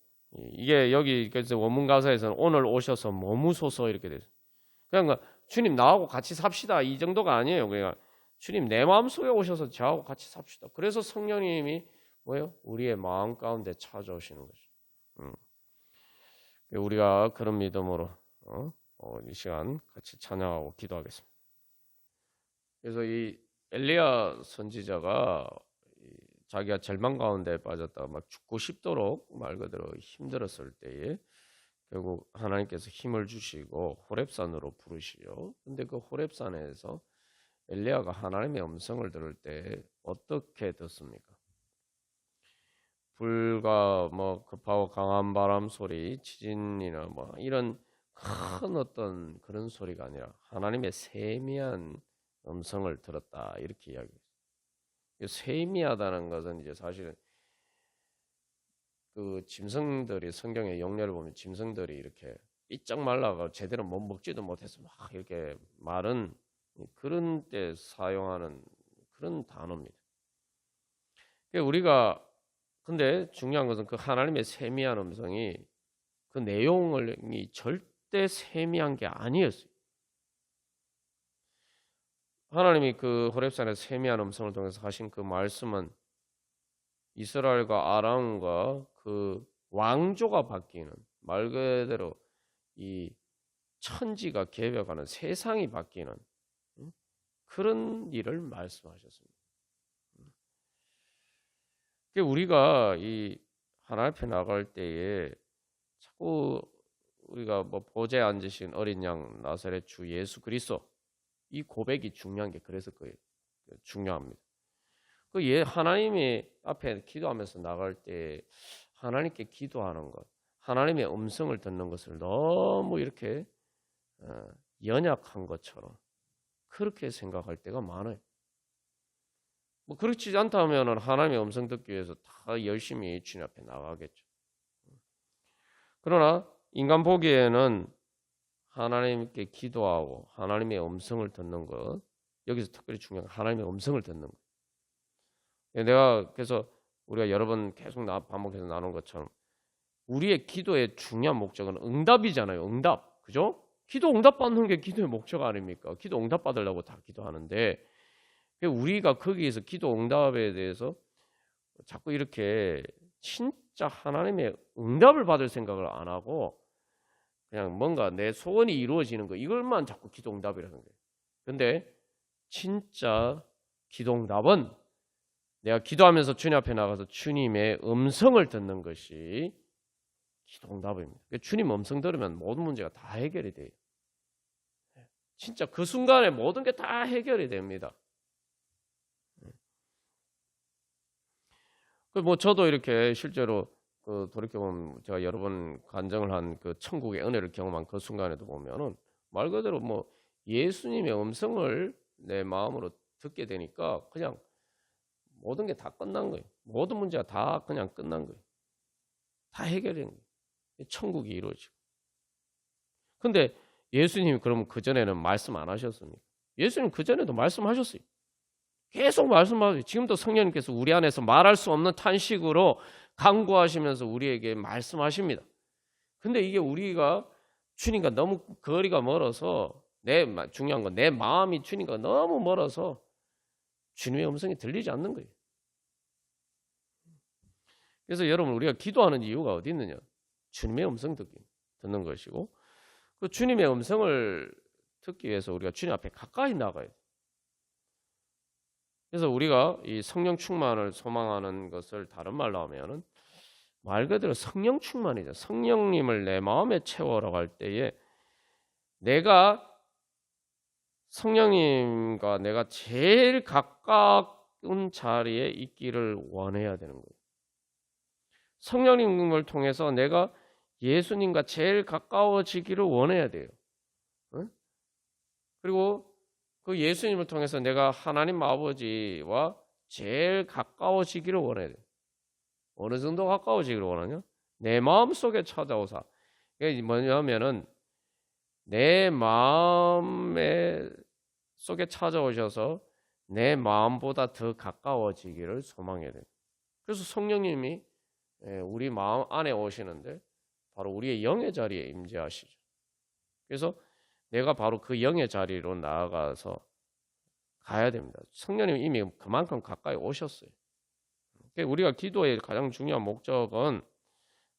이게 여기 그래서 원문 가사에서는 오늘 오셔서 머무소서 이렇게 돼요. 그러니까 주님 나하고 같이 삽시다 이 정도가 아니에요. 그러니까 주님 내 마음속에 오셔서 저하고 같이 삽시다. 그래서 성령님이 뭐예요? 우리의 마음 가운데 찾아오시는 거죠. 우리가 그런 믿음으로 이 시간 같이 찬양하고 기도하겠습니다. 그래서 이 엘리야 선지자가 자기가 절망 가운데 빠졌다가 막 죽고 싶도록 말 그대로 힘들었을 때에 결국 하나님께서 힘을 주시고 호렙산으로 부르시죠. 근데 그 호렙산에서 엘리야가 하나님의 음성을 들을 때 어떻게 듣습니까? 불과 뭐 급하고 강한 바람 소리, 지진이나 뭐 이런 큰 어떤 그런 소리가 아니라 하나님의 세미한 음성을 들었다 이렇게 이야기해요. 세미하다는 것은 이제 사실은 그 짐승들이 성경의 용례를 보면 짐승들이 이렇게 삐쩍 말라가 제대로 못 먹지도 못해서 막 이렇게 마른 그런 때 사용하는 그런 단어입니다. 우리가 근데 중요한 것은 그 하나님의 세미한 음성이 그 내용이 절대 세미한 게 아니었어요. 하나님이 그 호렙산에서 세미한 음성을 통해서 하신 그 말씀은 이스라엘과 아람과 그 왕조가 바뀌는 말 그대로 이 천지가 개벽하는 세상이 바뀌는 그런 일을 말씀하셨습니다. 우리가 이 하나님 앞에 나갈 때에 자꾸 우리가 뭐 보좌에 앉으신 어린 양 나사렛 주 예수 그리스도 이 고백이 중요한 게 그래서 그예요. 중요합니다. 하나님의 앞에 기도하면서 나갈 때 하나님께 기도하는 것, 하나님의 음성을 듣는 것을 너무 이렇게 연약한 것처럼 그렇게 생각할 때가 많아요. 뭐 그렇지 않다면 하나님의 음성 듣기 위해서 다 열심히 주님 앞에 나가겠죠. 그러나 인간 보기에는 하나님께 기도하고 하나님의 음성을 듣는 것, 여기서 특별히 중요한 하나님의 음성을 듣는 것. 내가 그래서 우리가 여러 번 계속 반복해서 나눈 것처럼 우리의 기도의 중요한 목적은 응답이잖아요. 응답. 그죠? 기도 응답 받는 게 기도의 목적 아닙니까? 기도 응답 받으려고 다 기도하는데 우리가 거기에서 기도 응답에 대해서 자꾸 이렇게 진짜 하나님의 응답을 받을 생각을 안 하고 그냥 뭔가 내 소원이 이루어지는 거 이걸만 자꾸 기도 응답이라는 거예요. 근데 진짜 기도 응답은 내가 기도하면서 주님 앞에 나가서 주님의 음성을 듣는 것이 기도 응답입니다. 주님 음성 들으면 모든 문제가 다 해결이 돼요. 진짜 그 순간에 모든 게 다 해결이 됩니다. 뭐 저도 이렇게 실제로 돌이켜보면 제가 여러 번 간증을 한 그 천국의 은혜를 경험한 그 순간에도 보면은 말 그대로 뭐 예수님의 음성을 내 마음으로 듣게 되니까 그냥 모든 게 다 끝난 거예요. 모든 문제가 다 그냥 끝난 거예요. 다 해결된 거예요. 천국이 이루어지고. 근데 예수님이 그러면 그전에는 말씀 안 하셨습니까? 예수님 그전에도 말씀하셨어요. 계속 말씀하세요. 지금도 성령님께서 우리 안에서 말할 수 없는 탄식으로 간구하시면서 우리에게 말씀하십니다. 근데 이게 우리가 주님과 너무 거리가 멀어서 중요한 건 내 마음이 주님과 너무 멀어서 주님의 음성이 들리지 않는 거예요. 그래서 여러분 우리가 기도하는 이유가 어디 있느냐? 주님의 음성 듣는 것이고 그 주님의 음성을 듣기 위해서 우리가 주님 앞에 가까이 나가야 돼요. 그래서 우리가 이 성령 충만을 소망하는 것을 다른 말로 하면은 말 그대로 성령 충만이죠. 성령님을 내 마음에 채워라고 할 때에 내가 성령님과 내가 제일 가까운 자리에 있기를 원해야 되는 거예요. 성령님을 통해서 내가 예수님과 제일 가까워지기를 원해야 돼요. 응? 그리고 그 예수님을 통해서 내가 하나님 아버지와 제일 가까워지기를 원해야 돼요. 어느 정도 가까워지기를 원하냐? 내 마음속에 찾아오사. 이게 뭐냐면은 내 마음에 속에 찾아오셔서 내 마음보다 더 가까워지기를 소망해야 돼요. 그래서 성령님이 우리 마음 안에 오시는데 바로 우리의 영의 자리에 임재하시죠. 그래서 내가 바로 그 영의 자리로 나아가서 가야 됩니다. 성령님 이미 그만큼 가까이 오셨어요. 우리가 기도의 가장 중요한 목적은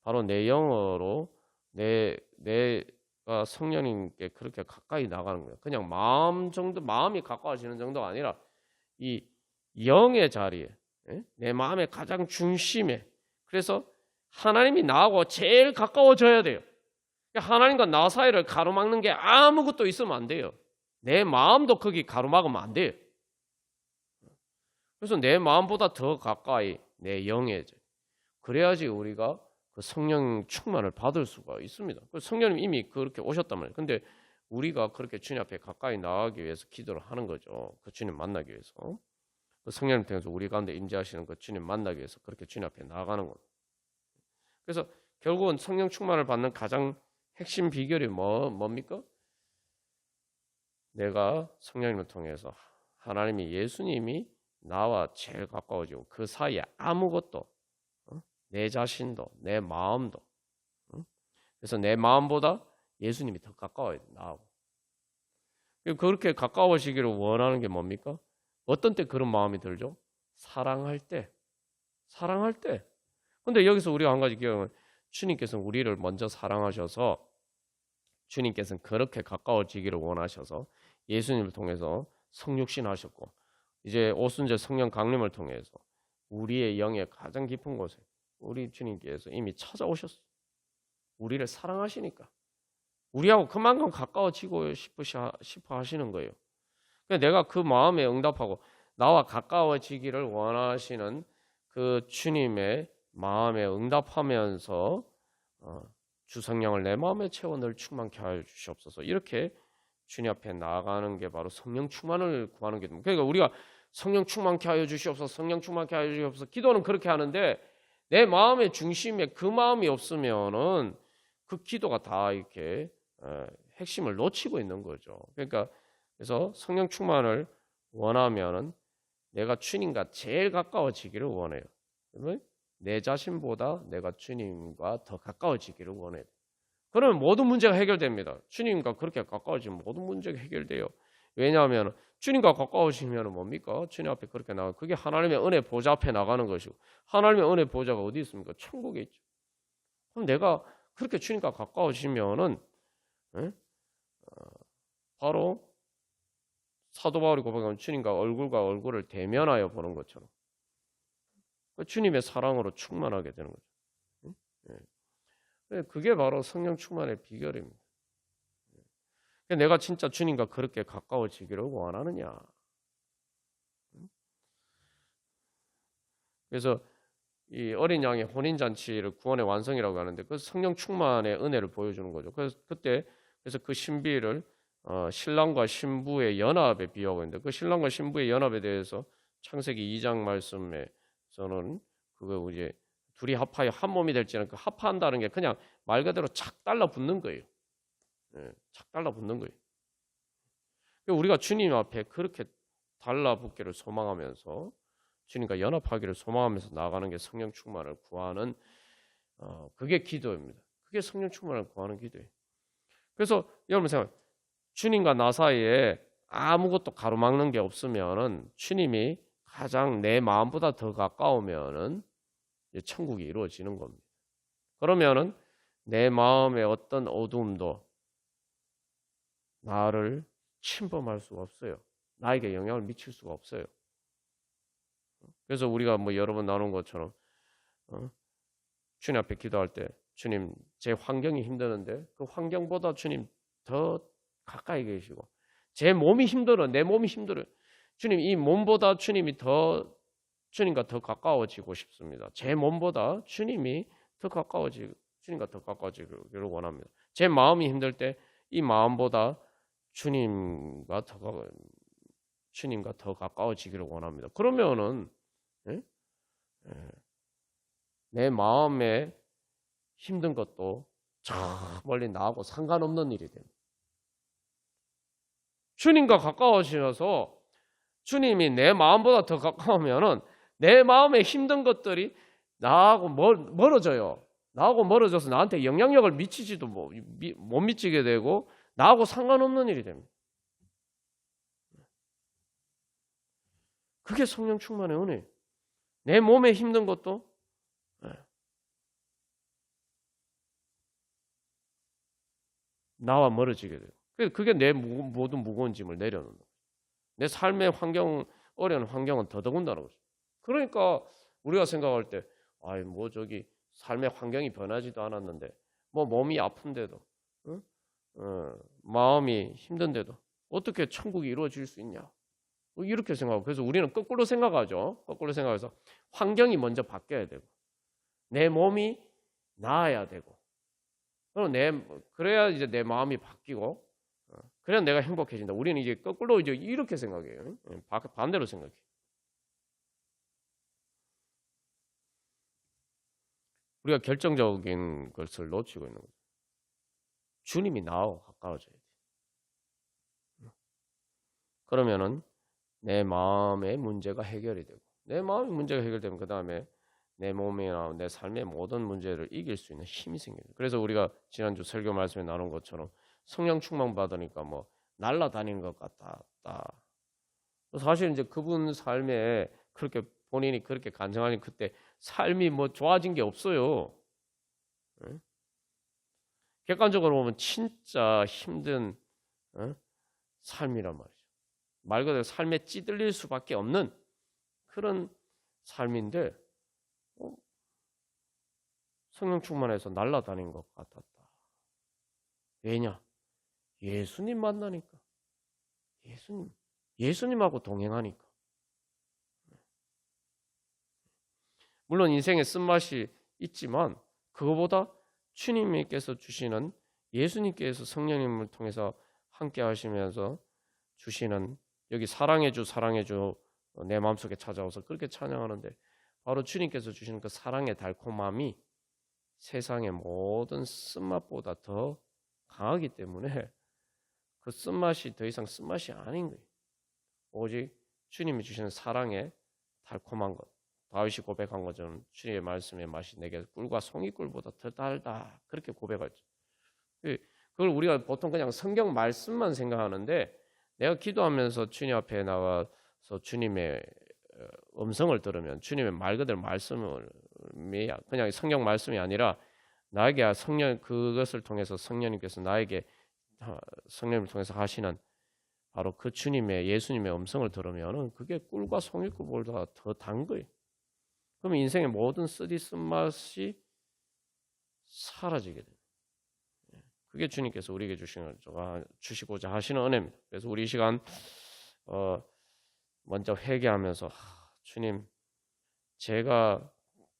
바로 내 영으로 내 성령님께 그렇게 가까이 나가는 거예요. 그냥 마음이 가까워지는 정도가 아니라 이 영의 자리에, 내 마음의 가장 중심에, 그래서 하나님이 나하고 제일 가까워져야 돼요. 하나님과 나 사이를 가로막는 게 아무것도 있으면 안 돼요. 내 마음도 거기 가로막으면 안 돼요. 그래서 내 마음보다 더 가까이 내 영의 자리. 그래야지 우리가 그 성령 충만을 받을 수가 있습니다. 성령님 이미 그렇게 오셨단 말이에요. 근데 우리가 그렇게 주님 앞에 가까이 나가기 위해서 기도를 하는 거죠. 그 주님 만나기 위해서. 그 성령님 통해서 우리 가운데 임재하시는 그 주님 만나기 위해서 그렇게 주님 앞에 나아가는 겁니다. 그래서 결국은 성령 충만을 받는 가장 핵심 비결이 뭡니까? 내가 성령님을 통해서 하나님이 예수님이 나와 제일 가까워지고 그 사이에 아무것도 내 자신도 내 마음도 그래서 내 마음보다 예수님이 더 가까워야 돼 나하고. 그렇게 가까워지기를 원하는 게 뭡니까? 어떤 때 그런 마음이 들죠? 사랑할 때. 근데 여기서 우리가 한 가지 기억은 주님께서는 우리를 먼저 사랑하셔서 주님께서는 그렇게 가까워지기를 원하셔서 예수님을 통해서 성육신 하셨고 이제 오순절 성령 강림을 통해서 우리의 영의 가장 깊은 곳에 우리 주님께서 이미 찾아오셨어요. 우리를 사랑하시니까 우리하고 그만큼 가까워지고 싶어 하시는 거예요. 내가 그 마음에 응답하고 나와 가까워지기를 원하시는 그 주님의 마음에 응답하면서 주 성령을 내 마음에 채워 늘 충만케 하여 주시옵소서. 이렇게 주님 앞에 나아가는 게 바로 성령 충만을 구하는 게 됩니다. 그러니까 우리가 성령 충만케 하여 주시옵소서, 성령 충만케 하여 주시옵소서. 기도는 그렇게 하는데 내 마음의 중심에 그 마음이 없으면은 그 기도가 다 이렇게 핵심을 놓치고 있는 거죠. 그러니까 그래서 성령 충만을 원하면은 내가 주님과 제일 가까워지기를 원해요. 그러면 내 자신보다 내가 주님과 더 가까워지기를 원해요. 그러면 모든 문제가 해결됩니다. 주님과 그렇게 가까워지면 모든 문제가 해결돼요. 왜냐하면 주님과 가까워지면 뭡니까? 주님 앞에 그렇게 나가 그게 하나님의 은혜 보좌 앞에 나가는 것이고 하나님의 은혜 보좌가 어디 있습니까? 천국에 있죠. 그럼 내가 그렇게 주님과 가까워지면은 바로 사도 바울이 고백하면 주님과 얼굴과 얼굴을 대면하여 보는 것처럼 주님의 사랑으로 충만하게 되는 거죠. 그게 바로 성령 충만의 비결입니다. 내가 진짜 주님과 그렇게 가까워지기를 원하느냐. 그래서 이 어린 양의 혼인잔치를 구원의 완성이라고 하는데 그 성령 충만의 은혜를 보여주는 거죠. 그래서 그 신비를 신랑과 신부의 연합에 비유하고 있는데 그 신랑과 신부의 연합에 대해서 창세기 2장 말씀에서는 그거 이제 둘이 합하여 한 몸이 될지는 그 합한다는 게 그냥 말 그대로 착 달라붙는 거예요. 착 달라붙는 거예요. 우리가 주님 앞에 그렇게 달라붙기를 소망하면서 주님과 연합하기를 소망하면서 나아가는 게 성령 충만을 구하는 그게 기도입니다. 그게 성령 충만을 구하는 기도예요. 그래서 여러분 생각, 주님과 나 사이에 아무것도 가로막는 게 없으면은 주님이 가장 내 마음보다 더 가까우면은 천국이 이루어지는 겁니다. 그러면은 내 마음의 어떤 어두움도 나를 침범할 수가 없어요. 나에게 영향을 미칠 수가 없어요. 그래서 우리가 뭐 여러 번 나눈 것처럼 주님 앞에 기도할 때 주님 제 환경이 힘드는데 그 환경보다 주님 더 가까이 계시고 제 몸이 힘들어 내 몸이 힘들어요. 주님 이 몸보다 주님이 주님과 더 가까워지고 싶습니다. 제 몸보다 주님이 더 주님과 더 가까워지기를 원합니다. 제 마음이 힘들 때 이 마음보다 주님과 더 가까워지기를 원합니다. 그러면은 내 마음에 힘든 것도 저 멀리 나하고 상관없는 일이 됩니다. 주님과 가까워지셔서 주님이 내 마음보다 더 가까우면은 내 마음에 힘든 것들이 나하고 멀어져요. 나하고 멀어져서 나한테 영향력을 미치지도 못 미치게 되고 나하고 상관없는 일이 됩니다. 그게 성령 충만의 은혜예요. 내 몸에 힘든 것도 나와 멀어지게 돼요. 그게 내 모든 무거운 짐을 내려놓는 거예요. 내 삶의 환경, 어려운 환경은 더더군다나 그렇죠. 그러니까 우리가 생각할 때, 아이 뭐 저기 삶의 환경이 변하지도 않았는데, 뭐 몸이 아픈데도, 응? 마음이 힘든데도 어떻게 천국이 이루어질 수 있냐? 뭐 이렇게 생각하고, 그래서 우리는 거꾸로 생각하죠. 거꾸로 생각해서 환경이 먼저 바뀌어야 되고, 내 몸이 나아야 되고, 그래야 이제 내 마음이 바뀌고, 그래야 내가 행복해진다. 우리는 이제 거꾸로 이제 이렇게 생각해요. 반대로 생각해. 우리가 결정적인 것을 놓치고 있는 거죠. 주님이 나와 가까워져야 돼. 그러면은 내 마음의 문제가 해결이 되고, 내 마음의 문제가 해결되면 그 다음에 내 몸이나 내 삶의 모든 문제를 이길 수 있는 힘이 생겨요. 그래서 우리가 지난주 설교 말씀에 나눈 것처럼 성령 충만 받으니까 뭐 날아다니는 것 같다. 사실 이제 그분 삶에 그렇게 본인이 그렇게 간증하니 그때 삶이 뭐 좋아진 게 없어요. 응? 객관적으로 보면 진짜 힘든 삶이란 말이죠. 말 그대로 삶에 찌들릴 수밖에 없는 그런 삶인데 성령 충만해서 날아다닌 것 같았다. 왜냐? 예수님 만나니까. 예수님하고 동행하니까. 물론 인생에 쓴맛이 있지만 그거보다 주님께서 주시는, 예수님께서 성령님을 통해서 함께 하시면서 주시는, 여기 사랑의 주 내 마음속에 찾아와서 그렇게 찬양하는데, 바로 주님께서 주시는 그 사랑의 달콤함이 세상의 모든 쓴맛보다 더 강하기 때문에 그 쓴맛이 더 이상 쓴맛이 아닌 거예요. 오직 주님이 주시는 사랑의 달콤한 것. 다윗이 고백한 것처럼 주님의 말씀의 맛이 내게 꿀과 송이꿀보다 더 달다. 그렇게 고백하죠. 그걸 우리가 보통 그냥 성경 말씀만 생각하는데, 내가 기도하면서 주님 앞에 나가서 주님의 음성을 들으면, 주님의 말 그대로 말씀을 그냥 성경 말씀이 아니라 나에게 그것을 통해서 성령님께서 나에게 성령님을 통해서 하시는 바로 그 예수님의 음성을 들으면 그게 꿀과 송이꿀보다 더 단 거예요. 그러면 인생의 모든 쓴맛이 사라지게 돼요. 그게 주님께서 우리에게 주시고자 하시는 은혜입니다. 그래서 우리 이 시간 먼저 회개하면서, 주님, 제가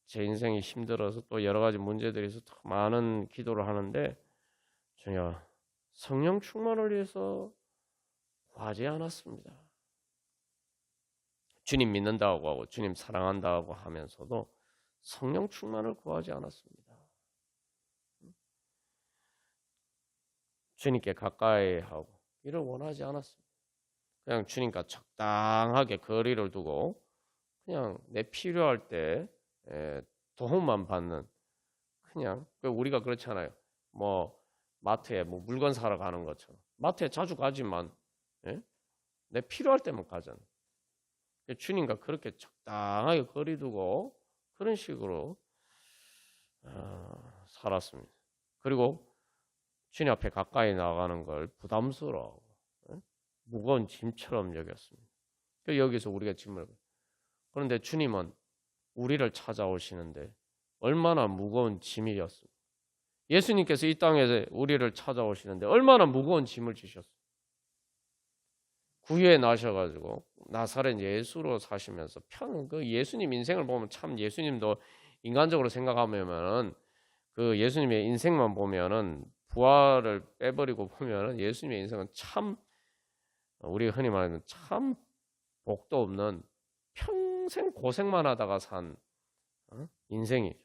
제 인생이 힘들어서 또 여러 가지 문제들이 있어서 많은 기도를 하는데, 주님, 성령 충만을 위해서 구하지 않았습니다. 주님 믿는다고 하고 주님 사랑한다고 하면서도 성령 충만을 구하지 않았습니다. 주님께 가까이 하고 이를 원하지 않았습니다. 그냥 주님과 적당하게 거리를 두고 그냥 내 필요할 때 도움만 받는, 그냥 우리가 그렇잖아요. 뭐 마트에 뭐 물건 사러 가는 것처럼 마트에 자주 가지만 내 필요할 때만 가잖아요. 주님과 그렇게 적당하게 거리 두고 그런 식으로 살았습니다. 그리고 주님 앞에 가까이 나가는 걸 부담스러워하고 무거운 짐처럼 여겼습니다. 여기서 우리가 짐을, 그런데 주님은 우리를 찾아오시는데 얼마나 무거운 짐이었습니까? 예수님께서 이 땅에 우리를 찾아오시는데 얼마나 무거운 짐을 지셨어요. 구유에 나셔가지고 나사렛 예수로 사시면서 그 예수님 인생을 보면 참, 예수님도 인간적으로 생각하면은 그 예수님의 인생만 보면은 부활을 빼버리고 보면은 예수님의 인생은 참, 우리가 흔히 말하는 참 복도 없는 평생 고생만 하다가 산 인생이죠.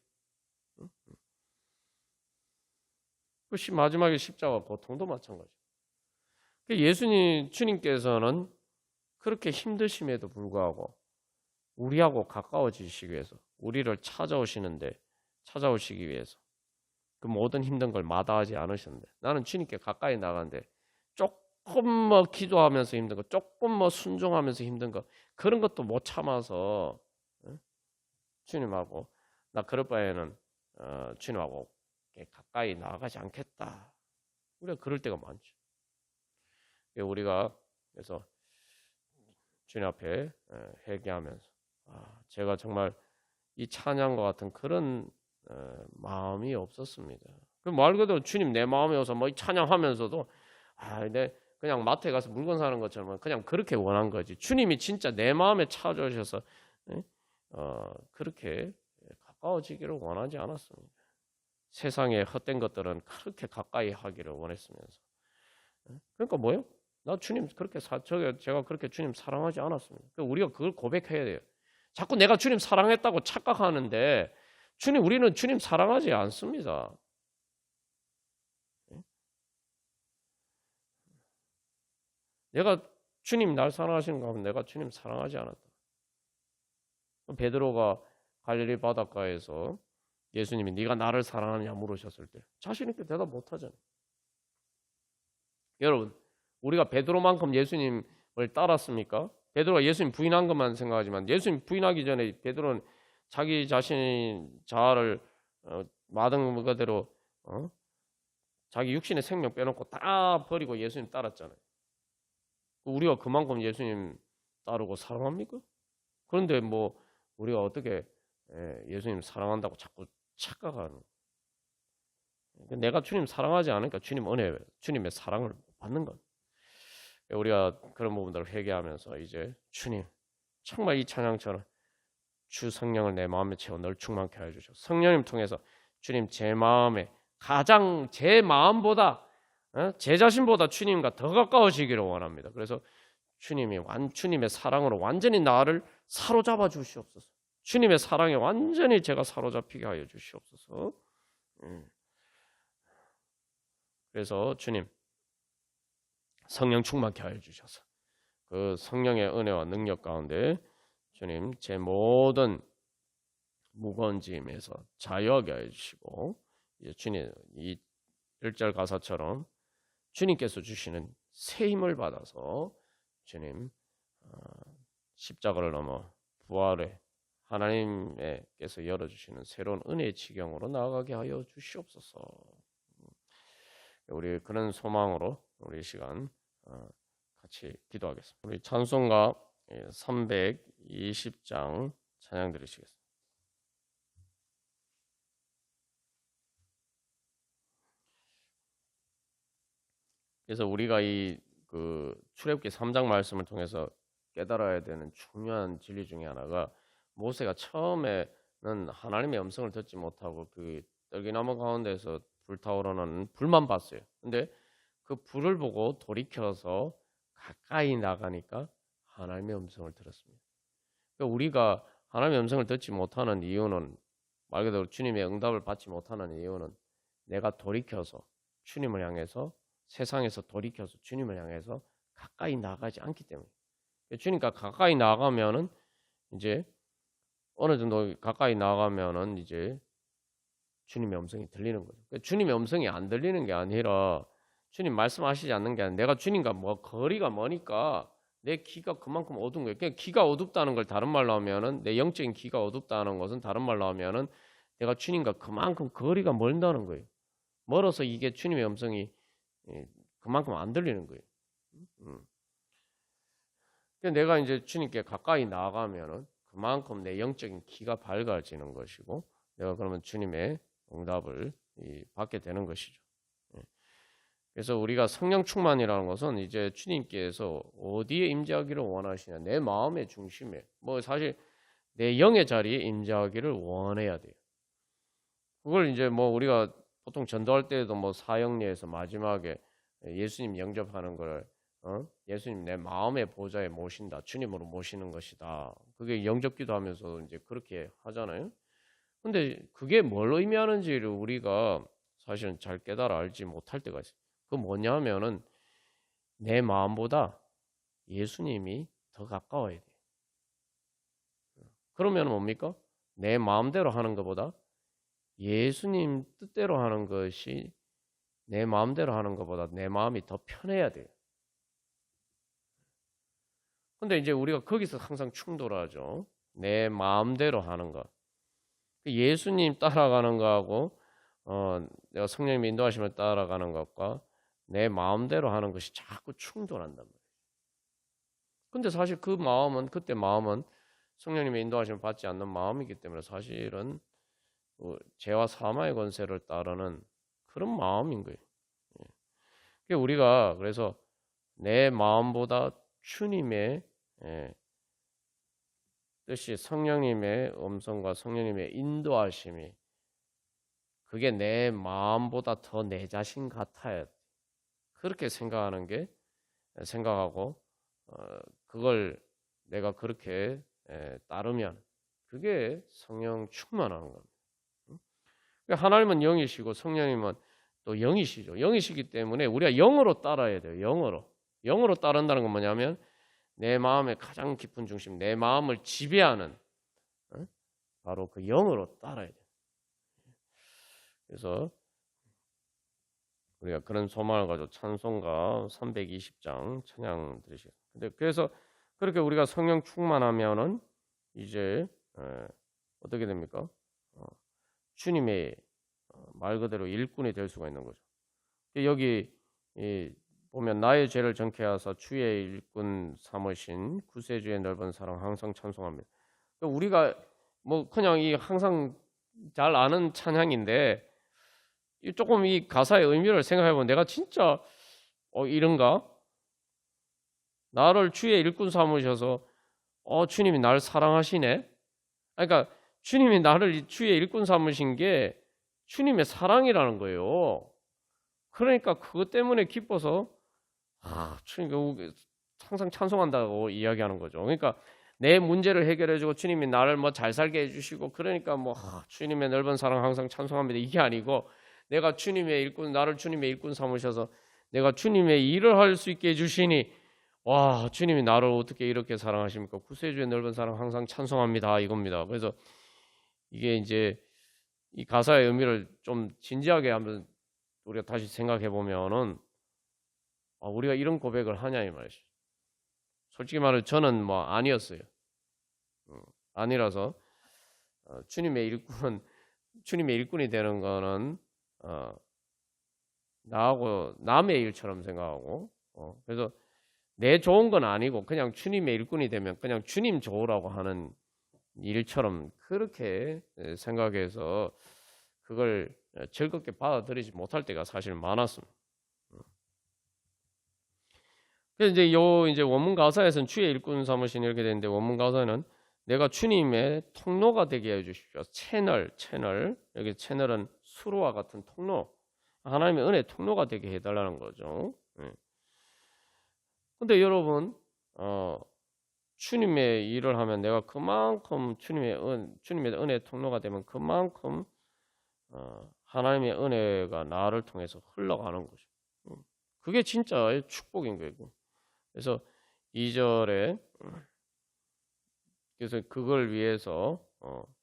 그 마지막에 십자가 고통도 마찬가지. 주님께서는 그렇게 힘드심에도 불구하고 우리하고 가까워지시기 위해서, 우리를 찾아오시기 위해서 그 모든 힘든 걸 마다하지 않으셨는데, 나는 주님께 가까이 나가는데 조금 뭐 기도하면서 힘든 거, 조금 뭐 순종하면서 힘든 거, 그런 것도 못 참아서 주님하고, 나 그럴 바에는 주님하고 가까이 나아가지 않겠다. 우리가 그럴 때가 많죠. 우리가 그래서 주님 앞에 회개하면서 제가 정말 이 찬양과 같은 그런 마음이 없었습니다. 말 그대로 주님 내 마음에 오서 뭐 찬양하면서도 내 그냥 마트에 가서 물건 사는 것처럼 그냥 그렇게 원한 거지. 주님이 진짜 내 마음에 찾아오셔서 그렇게 가까워지기를 원하지 않았습니다. 세상의 헛된 것들은 그렇게 가까이 하기를 원했으면서. 그러니까 뭐요? 나 주님 그렇게 제가 그렇게 주님 사랑하지 않았습니다. 그러니까 우리가 그걸 고백해야 돼요. 자꾸 내가 주님 사랑했다고 착각하는데 우리는 주님 사랑하지 않습니다. 내가 주님 날 사랑하시는가 하면 내가 주님 사랑하지 않았다. 베드로가 갈릴리 바닷가에서 예수님이 네가 나를 사랑하느냐 물으셨을 때 자신 있게 대답 못 하잖아요. 여러분, 우리가 베드로만큼 예수님을 따랐습니까? 베드로가 예수님 부인한 것만 생각하지만 예수님 부인하기 전에 베드로는 자기 자신 자아를 마등 그대로 자기 육신의 생명 빼놓고 다 버리고 예수님 따랐잖아요. 우리가 그만큼 예수님 따르고 사랑합니까? 그런데 뭐 우리가 어떻게 예수님 사랑한다고 자꾸 착각하는? 내가 주님 사랑하지 않으니까 주님의 사랑을 못 받는 것. 우리가 그런 부분들을 회개하면서 이제 주님 정말 이 찬양처럼 주 성령을 내 마음에 채워 널 충만케 하여 주셔. 성령님 통해서 주님 제 마음에 가장 제 마음보다 제 자신보다 주님과 더 가까워지기를 원합니다. 그래서 주님의 사랑으로 완전히 나를 사로잡아 주시옵소서. 주님의 사랑에 완전히 제가 사로잡히게 하여 주시옵소서. 그래서 주님 성령 충만케 하여 주셔서 그 성령의 은혜와 능력 가운데 주님 제 모든 무거운 짐에서 자유하게 하여 주시고 이제 주님 이 1절 가사처럼 주님께서 주시는 새 힘을 받아서 주님 십자가를 넘어 부활의 하나님께서 열어주시는 새로운 은혜의 지경으로 나아가게 하여 주시옵소서. 우리 그런 소망으로 우리 시간 같이 기도하겠습니다. 우리 찬송가 320장 찬양 드리시겠습니다. 그래서 우리가 이 출애굽기 3장 말씀을 통해서 깨달아야 되는 중요한 진리 중에 하나가 모세가 처음에는 하나님의 음성을 듣지 못하고 그 떨기나무 가운데서 불타오르는 불만 봤어요. 근데 그 불을 보고 돌이켜서 가까이 나가니까 하나님의 음성을 들었습니다. 그러니까 우리가 하나님의 음성을 듣지 못하는 이유는 말 그대로 주님의 응답을 받지 못하는 이유는 내가 돌이켜서 주님을 향해서 세상에서 돌이켜서 주님을 향해서 가까이 나가지 않기 때문에 주님과 가까이 나가면은 이제 어느 정도 가까이 나가면은 이제 주님의 음성이 들리는 거죠. 그러니까 주님의 음성이 안 들리는 게 아니라 주님 말씀하시지 않는 게 아니라 내가 주님과 거리가 머니까 내 귀가 그만큼 어두운 거예요. 그러니까 귀가 어둡다는 걸 다른 말로 하면은 내 영적인 귀가 어둡다는 것은 다른 말로 하면은 내가 주님과 그만큼 거리가 멀다는 거예요. 멀어서 이게 주님의 음성이 그만큼 안 들리는 거예요. 그러니까 내가 이제 주님께 가까이 나아가면은 그만큼 내 영적인 귀가 밝아지는 것이고 내가 그러면 주님의 응답을 받게 되는 것이죠. 그래서 우리가 성령 충만이라는 것은 이제 주님께서 어디에 임재하기를 원하시냐 내 마음의 중심에 사실 내 영의 자리에 임재하기를 원해야 돼요. 그걸 이제 우리가 보통 전도할 때에도 사형리에서 마지막에 예수님 영접하는 걸 예수님 내 마음의 보좌에 모신다. 주님으로 모시는 것이다. 그게 영접기도 하면서 이제 그렇게 하잖아요. 근데 그게 뭘 의미하는지를 우리가 사실은 잘 깨달아 알지 못할 때가 있어요. 그 뭐냐면은 내 마음보다 예수님이 더 가까워야 돼요. 그러면 뭡니까? 내 마음대로 하는 것보다 예수님 뜻대로 하는 것이 내 마음대로 하는 것보다 내 마음이 더 편해야 돼요. 근데 이제 우리가 거기서 항상 충돌하죠. 내 마음대로 하는 것. 예수님 따라가는 거하고 내가 성령님 인도하심을 따라가는 것과 내 마음대로 하는 것이 자꾸 충돌한단 말이에요. 근데 사실 그 마음은 그때 마음은 성령님의 인도하심을 받지 않는 마음이기 때문에 사실은 죄와 사망의 권세를 따르는 그런 마음인 거예요. 우리가 그래서 내 마음보다 주님의 뜻이 성령님의 음성과 성령님의 인도하심이 그게 내 마음보다 더 내 자신 같아야 돼. 그렇게 생각하고 그걸 내가 그렇게 따르면 그게 성령 충만하는 겁니다. 하나님은 영이시고 성령님은 또 영이시죠. 영이시기 때문에 우리가 영으로 따라야 돼요. 영으로 따른다는 건 뭐냐면 내 마음의 가장 깊은 중심, 내 마음을 지배하는 바로 그 영으로 따라야 돼요. 그래서 우리가 그런 소망을 가지고 찬송가 320장 찬양 드리시죠. 그래서 그렇게 우리가 성령 충만하면은 이제 어떻게 됩니까? 주님의 말 그대로 일꾼이 될 수가 있는 거죠. 여기 보면 나의 죄를 정케 하사 주의 일꾼 삼으신 구세주의 넓은 사랑 항상 찬송합니다. 우리가 뭐 그냥 이 항상 잘 아는 찬양인데 조금 이 가사의 의미를 생각해 보면 내가 진짜 이런가? 나를 주의 일꾼 삼으셔서 주님이 나를 사랑하시네. 그러니까 주님이 나를 주의 일꾼 삼으신 게 주님의 사랑이라는 거예요. 그러니까 그것 때문에 기뻐서 주님 항상 찬송한다고 이야기하는 거죠. 그러니까 내 문제를 해결해주고 주님이 나를 뭐 잘 살게 해주시고 그러니까 뭐 주님의 넓은 사랑 항상 찬송합니다. 이게 아니고 내가 나를 주님의 일꾼 삼으셔서 내가 주님의 일을 할 수 있게 해주시니 와 주님이 나를 어떻게 이렇게 사랑하십니까? 구세주의 넓은 사랑 항상 찬송합니다 이겁니다. 그래서 이게 이제 이 가사의 의미를 좀 진지하게 한번 우리가 다시 생각해 보면은 우리가 이런 고백을 하냐 이 말이죠. 솔직히 말해 저는 뭐 아니었어요. 아니라서 주님의 일꾼이 되는 거는 나하고 남의 일처럼 생각하고 그래서 내 좋은 건 아니고 그냥 주님의 일꾼이 되면 그냥 주님 좋으라고 하는 일처럼 그렇게 생각해서 그걸 즐겁게 받아들이지 못할 때가 사실 많았습니다. 그래서 이제 원문 가사에서는 주의 일꾼 삼으신 이렇게 되는데 원문 가사는 내가 주님의 통로가 되게 해주십시오. 채널 여기 채널은 수로와 같은 통로 하나님의 은혜 통로가 되게 해달라는 거죠. 근데 여러분 주님의 일을 하면 내가 그만큼 주님의 은혜 통로가 되면 그만큼 하나님의 은혜가 나를 통해서 흘러가는 거죠. 그게 진짜 축복인 거예요. 그래서 2절에 그래서 그걸 위해서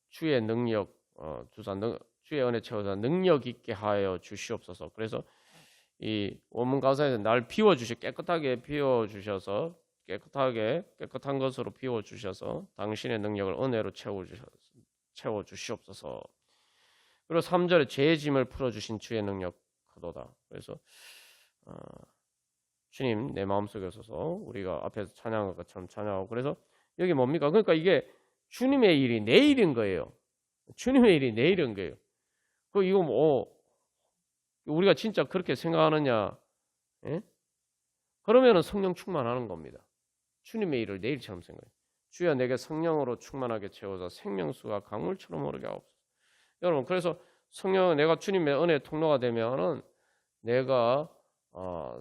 주의 능력 주의 은혜 채워서 능력 있게 하여 주시옵소서. 그래서 이 원문 가사에서 날 깨끗하게 비워 주셔서 깨끗한 것으로 비워 주셔서 당신의 능력을 은혜로 채워 주시옵소서. 그리고 3절에 죄의 짐을 풀어 주신 주의 능력 크도다. 그래서 주님 내 마음속에 오셔서 우리가 앞에서 찬양한 것처럼 찬양하고 그래서 여기 뭡니까? 그러니까 이게 주님의 일이 내 일인 거예요. 주님의 일이 내 일인 거예요. 이거 뭐 우리가 진짜 그렇게 생각하느냐? 예? 그러면은 성령 충만하는 겁니다. 주님의 일을 내 일처럼 생각해요. 주여 내게 성령으로 충만하게 채워서 생명수가 강물처럼 흐르게 하옵소서. 여러분 그래서 내가 주님의 은혜 통로가 되면은 내가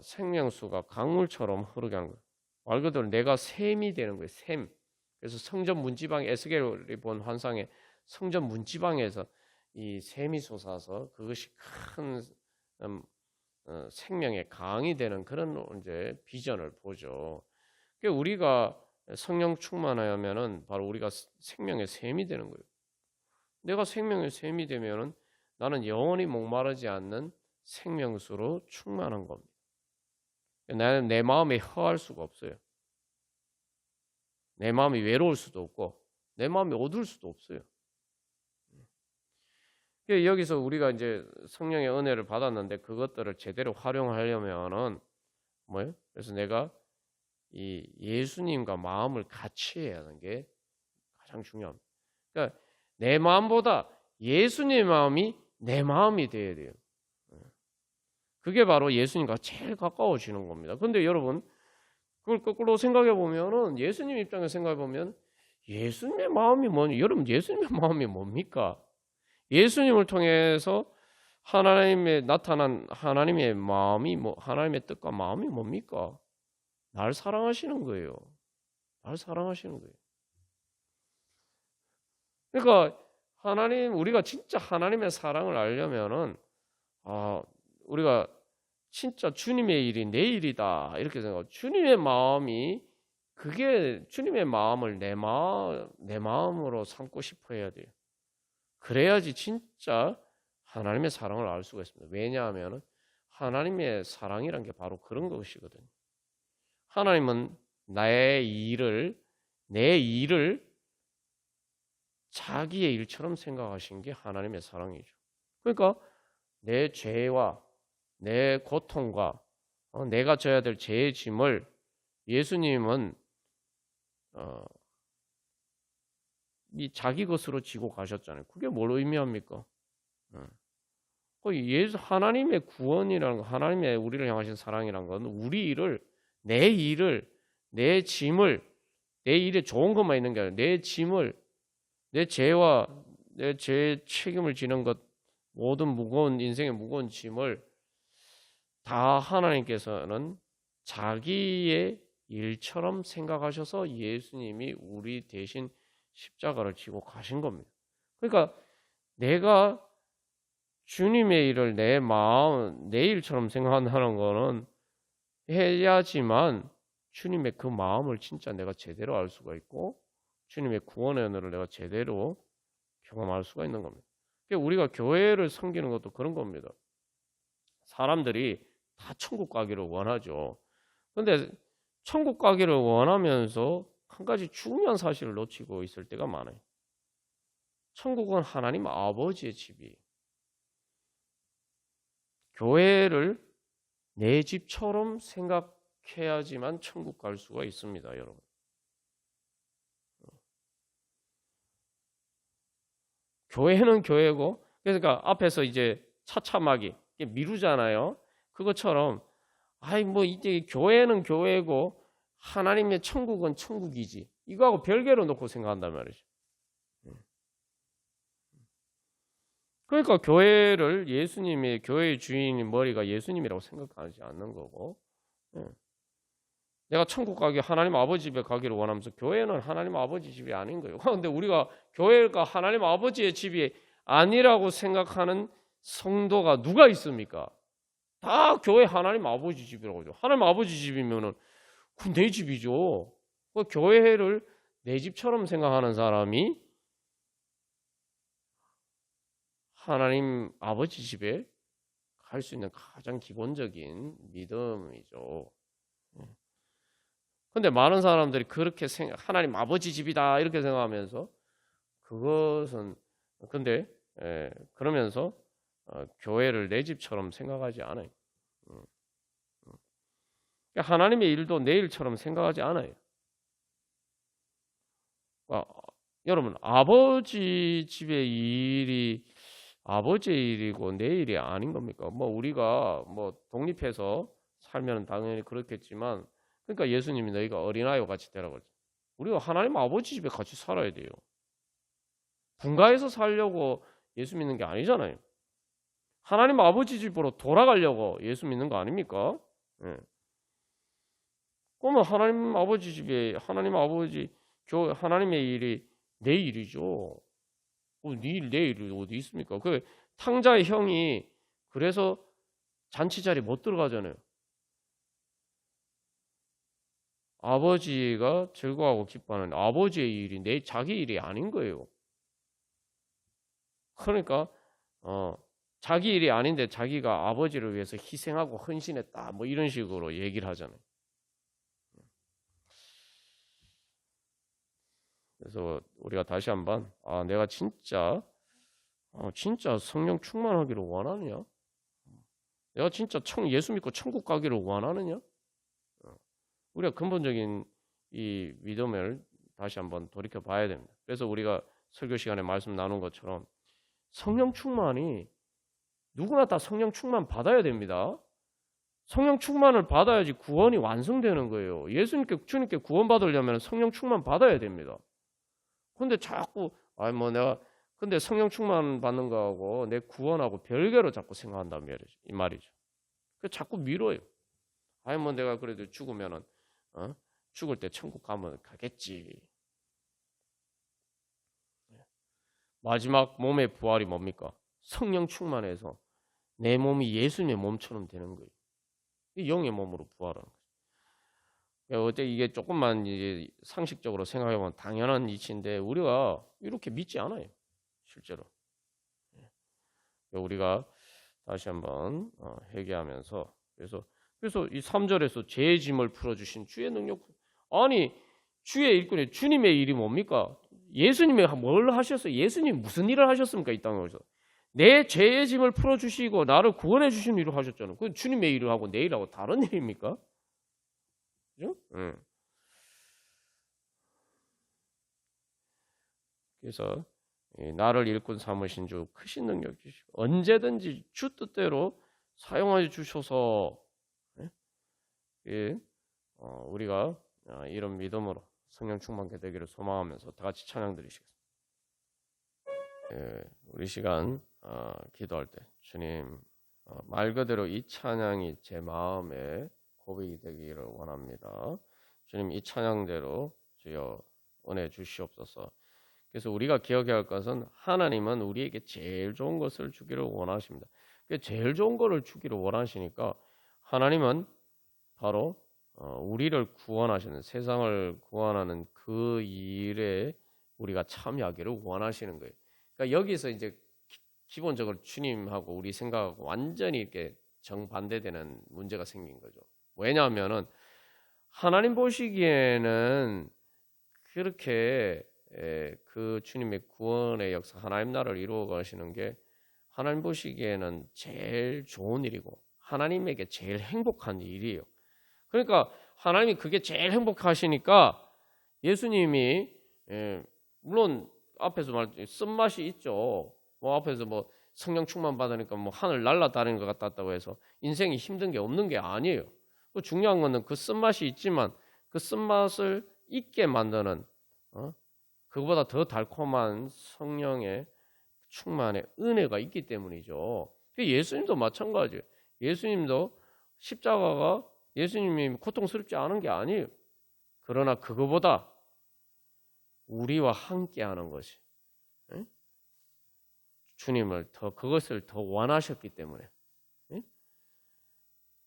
생명수가 강물처럼 흐르게 하는 거예요. 말 그대로 내가 샘이 되는 거예요. 샘. 그래서 성전 문지방에 에스겔이 본 환상에 성전 문지방에서 이 샘이 솟아서 그것이 큰 생명의 강이 되는 그런 이제 비전을 보죠. 그러니까 우리가 성령 충만하면은 바로 우리가 생명의 샘이 되는 거예요. 내가 생명의 샘이 되면은 나는 영원히 목마르지 않는 생명수로 충만한 겁니다. 나는 내 마음이 허할 수가 없어요. 내 마음이 외로울 수도 없고 내 마음이 어두울 수도 없어요. 여기서 우리가 이제 성령의 은혜를 받았는데 그것들을 제대로 활용하려면은 뭐예요? 그래서 내가 이 예수님과 마음을 같이 해야 하는 게 가장 중요합니다. 그러니까 내 마음보다 예수님의 마음이 내 마음이 돼야 돼요. 그게 바로 예수님과 제일 가까워지는 겁니다. 근데 여러분, 그걸 거꾸로 생각해 보면은 예수님 입장에서 생각해 보면 예수님의 마음이 뭐니? 여러분, 예수님의 마음이 뭡니까? 예수님을 통해서 하나님의 나타난 하나님의 마음이 하나님의 뜻과 마음이 뭡니까? 날 사랑하시는 거예요. 날 사랑하시는 거예요. 그러니까 우리가 진짜 하나님의 사랑을 알려면은 우리가 진짜 주님의 일이 내 일이다 이렇게 생각하고 주님의 마음이 그게 주님의 마음을 내 마음으로 삼고 싶어 해야 돼요. 그래야지 진짜 하나님의 사랑을 알 수가 있습니다. 왜냐하면 하나님의 사랑이란 게 바로 그런 것이거든요. 하나님은 내 일을 자기의 일처럼 생각하신 게 하나님의 사랑이죠. 그러니까 내 죄와 내 고통과 내가 져야 될 죄의 짐을 예수님은 이 자기 것으로 지고 가셨잖아요. 그게 뭘 의미합니까? 하나님의 구원이라는 거, 하나님의 우리를 향하신 사랑이라는 건 내 일을, 내 짐을, 내 일에 좋은 것만 있는 게 아니라 내 짐을, 내 죄와 내 죄의 책임을 지는 것, 모든 인생의 무거운 짐을 다 하나님께서는 자기의 일처럼 생각하셔서 예수님이 우리 대신 십자가를 지고 가신 겁니다. 그러니까 내가 주님의 일을 내 일처럼 생각한다는 거는 해야지만 주님의 그 마음을 진짜 내가 제대로 알 수가 있고 주님의 구원의 은혜를 내가 제대로 경험할 수가 있는 겁니다. 우리가 교회를 섬기는 것도 그런 겁니다. 사람들이 다 천국 가기를 원하죠. 그런데 천국 가기를 원하면서 한 가지 중요한 사실을 놓치고 있을 때가 많아요. 천국은 하나님 아버지의 집이에요. 교회를 내 집처럼 생각해야지만 천국 갈 수가 있습니다, 여러분. 교회는 교회고, 그러니까 앞에서 이제 차차막이 미루잖아요. 그것처럼, 이제 교회는 교회고, 하나님의 천국은 천국이지. 이거하고 별개로 놓고 생각한단 말이죠. 그러니까 교회를 교회의 주인인 머리가 예수님이라고 생각하지 않는 거고, 내가 천국 하나님 아버지 집에 가기를 원하면서 교회는 하나님 아버지 집이 아닌 거예요. 그런데 우리가 교회가 하나님 아버지의 집이 아니라고 생각하는 성도가 누가 있습니까? 다 교회 하나님 아버지 집이라고 하죠. 하나님 아버지 집이면은 그 내 집이죠. 그 교회를 내 집처럼 생각하는 사람이 하나님 아버지 집에 갈 수 있는 가장 기본적인 믿음이죠. 근데 많은 사람들이 그렇게 하나님 아버지 집이다 이렇게 생각하면서 그러면서 교회를 내 집처럼 생각하지 않아요. 하나님의 일도 내 일처럼 생각하지 않아요. 여러분, 아버지 집의 일이 아버지의 일이고 내 일이 아닌 겁니까? 우리가 독립해서 살면 당연히 그렇겠지만, 그러니까 예수님이 너희가 어린아이와 같이 되라고 그랬죠. 우리가 하나님 아버지 집에 같이 살아야 돼요. 분가해서 살려고 예수 믿는 게 아니잖아요. 하나님 아버지 집으로 돌아가려고 예수 믿는 거 아닙니까? 그러면 하나님 아버지 집에 하나님의 일이 내 일이죠. 내 일이 어디 있습니까? 그 탕자의 형이 그래서 잔치 자리 못 들어가잖아요. 아버지가 즐거워하고 기뻐하는 아버지의 일이 자기 일이 아닌 거예요. 그러니까 자기 일이 아닌데 자기가 아버지를 위해서 희생하고 헌신했다 이런 식으로 얘기를 하잖아요. 그래서 우리가 다시 한번 내가 진짜 진짜 성령 충만하기를 원하느냐? 내가 진짜 예수 믿고 천국 가기를 원하느냐? 우리가 근본적인 이 믿음을 다시 한번 돌이켜 봐야 됩니다. 그래서 우리가 설교 시간에 말씀 나눈 것처럼 성령 충만이 누구나 다 성령 충만 받아야 됩니다. 성령 충만을 받아야지 구원이 완성되는 거예요. 주님께 구원 받으려면 성령 충만 받아야 됩니다. 근데 자꾸 근데 성령 충만 받는 거하고 내 구원하고 별개로 자꾸 생각한단 말이죠. 이 말이죠. 자꾸 미뤄요. 내가 그래도 죽으면은 죽을 때 천국 가면 가겠지. 마지막 몸의 부활이 뭡니까? 성령 충만해서 내 몸이 예수님의 몸처럼 되는 거예요. 영의 몸으로 부활하는 거죠. 어째 이게 조금만 이제 상식적으로 생각해보면 당연한 이치인데 우리가 이렇게 믿지 않아요. 실제로. 우리가 다시 한번 회개하면서 그래서 이 3절에서 죄의 짐을 풀어주신 주의 능력. 아니 주의 일꾼이 주님의 일이 뭡니까? 예수님이 뭘 하셨어요? 예수님 무슨 일을 하셨습니까? 이 땅에서 내 죄의 짐을 풀어주시고 나를 구원해 주신 일을 하셨잖아요. 그 주님의 일을 하고 내 일하고 다른 일입니까? 그죠? 그래서 나를 일꾼 삼으신 주 크신 능력 주시고 언제든지 주 뜻대로 사용하여 주셔서 우리가 이런 믿음으로 성령 충만케 되기를 소망하면서 다 같이 찬양 드리시겠습니다. 우리 시간 기도할 때 주님 말 그대로 이 찬양이 제 마음에 고백이 되기를 원합니다. 주님 이 찬양대로 주여 은혜 주시옵소서. 그래서 우리가 기억해야 할 것은 하나님은 우리에게 제일 좋은 것을 주기를 원하십니다. 제일 좋은 것을 주기를 원하시니까 하나님은 바로 우리를 구원하시는 세상을 구원하는 그 일에 우리가 참여하기를 원하시는 거예요. 그러니까 여기서 이제 기본적으로 주님하고 우리 생각하고 완전히 이렇게 정반대되는 문제가 생긴 거죠. 왜냐하면은 하나님 보시기에는 그렇게 그 주님의 구원의 역사, 하나님 나라를 이루어 가시는 게 하나님 보시기에는 제일 좋은 일이고 하나님에게 제일 행복한 일이에요. 그러니까 하나님이 그게 제일 행복하시니까 예수님이 물론 앞에서 말했죠. 쓴맛이 있죠. 앞에서 성령 충만 받으니까 하늘 날아다니는 것 같다고 해서 인생이 힘든 게 없는 게 아니에요. 중요한 거는 그 쓴맛이 있지만 그 쓴맛을 잊게 만드는 그거보다 더 달콤한 성령의 충만의 은혜가 있기 때문이죠. 예수님도 마찬가지예요. 예수님도 십자가가 예수님이 고통스럽지 않은 게 아니에요. 그러나 그거보다 우리와 함께하는 것이 주님을 그것을 더 원하셨기 때문에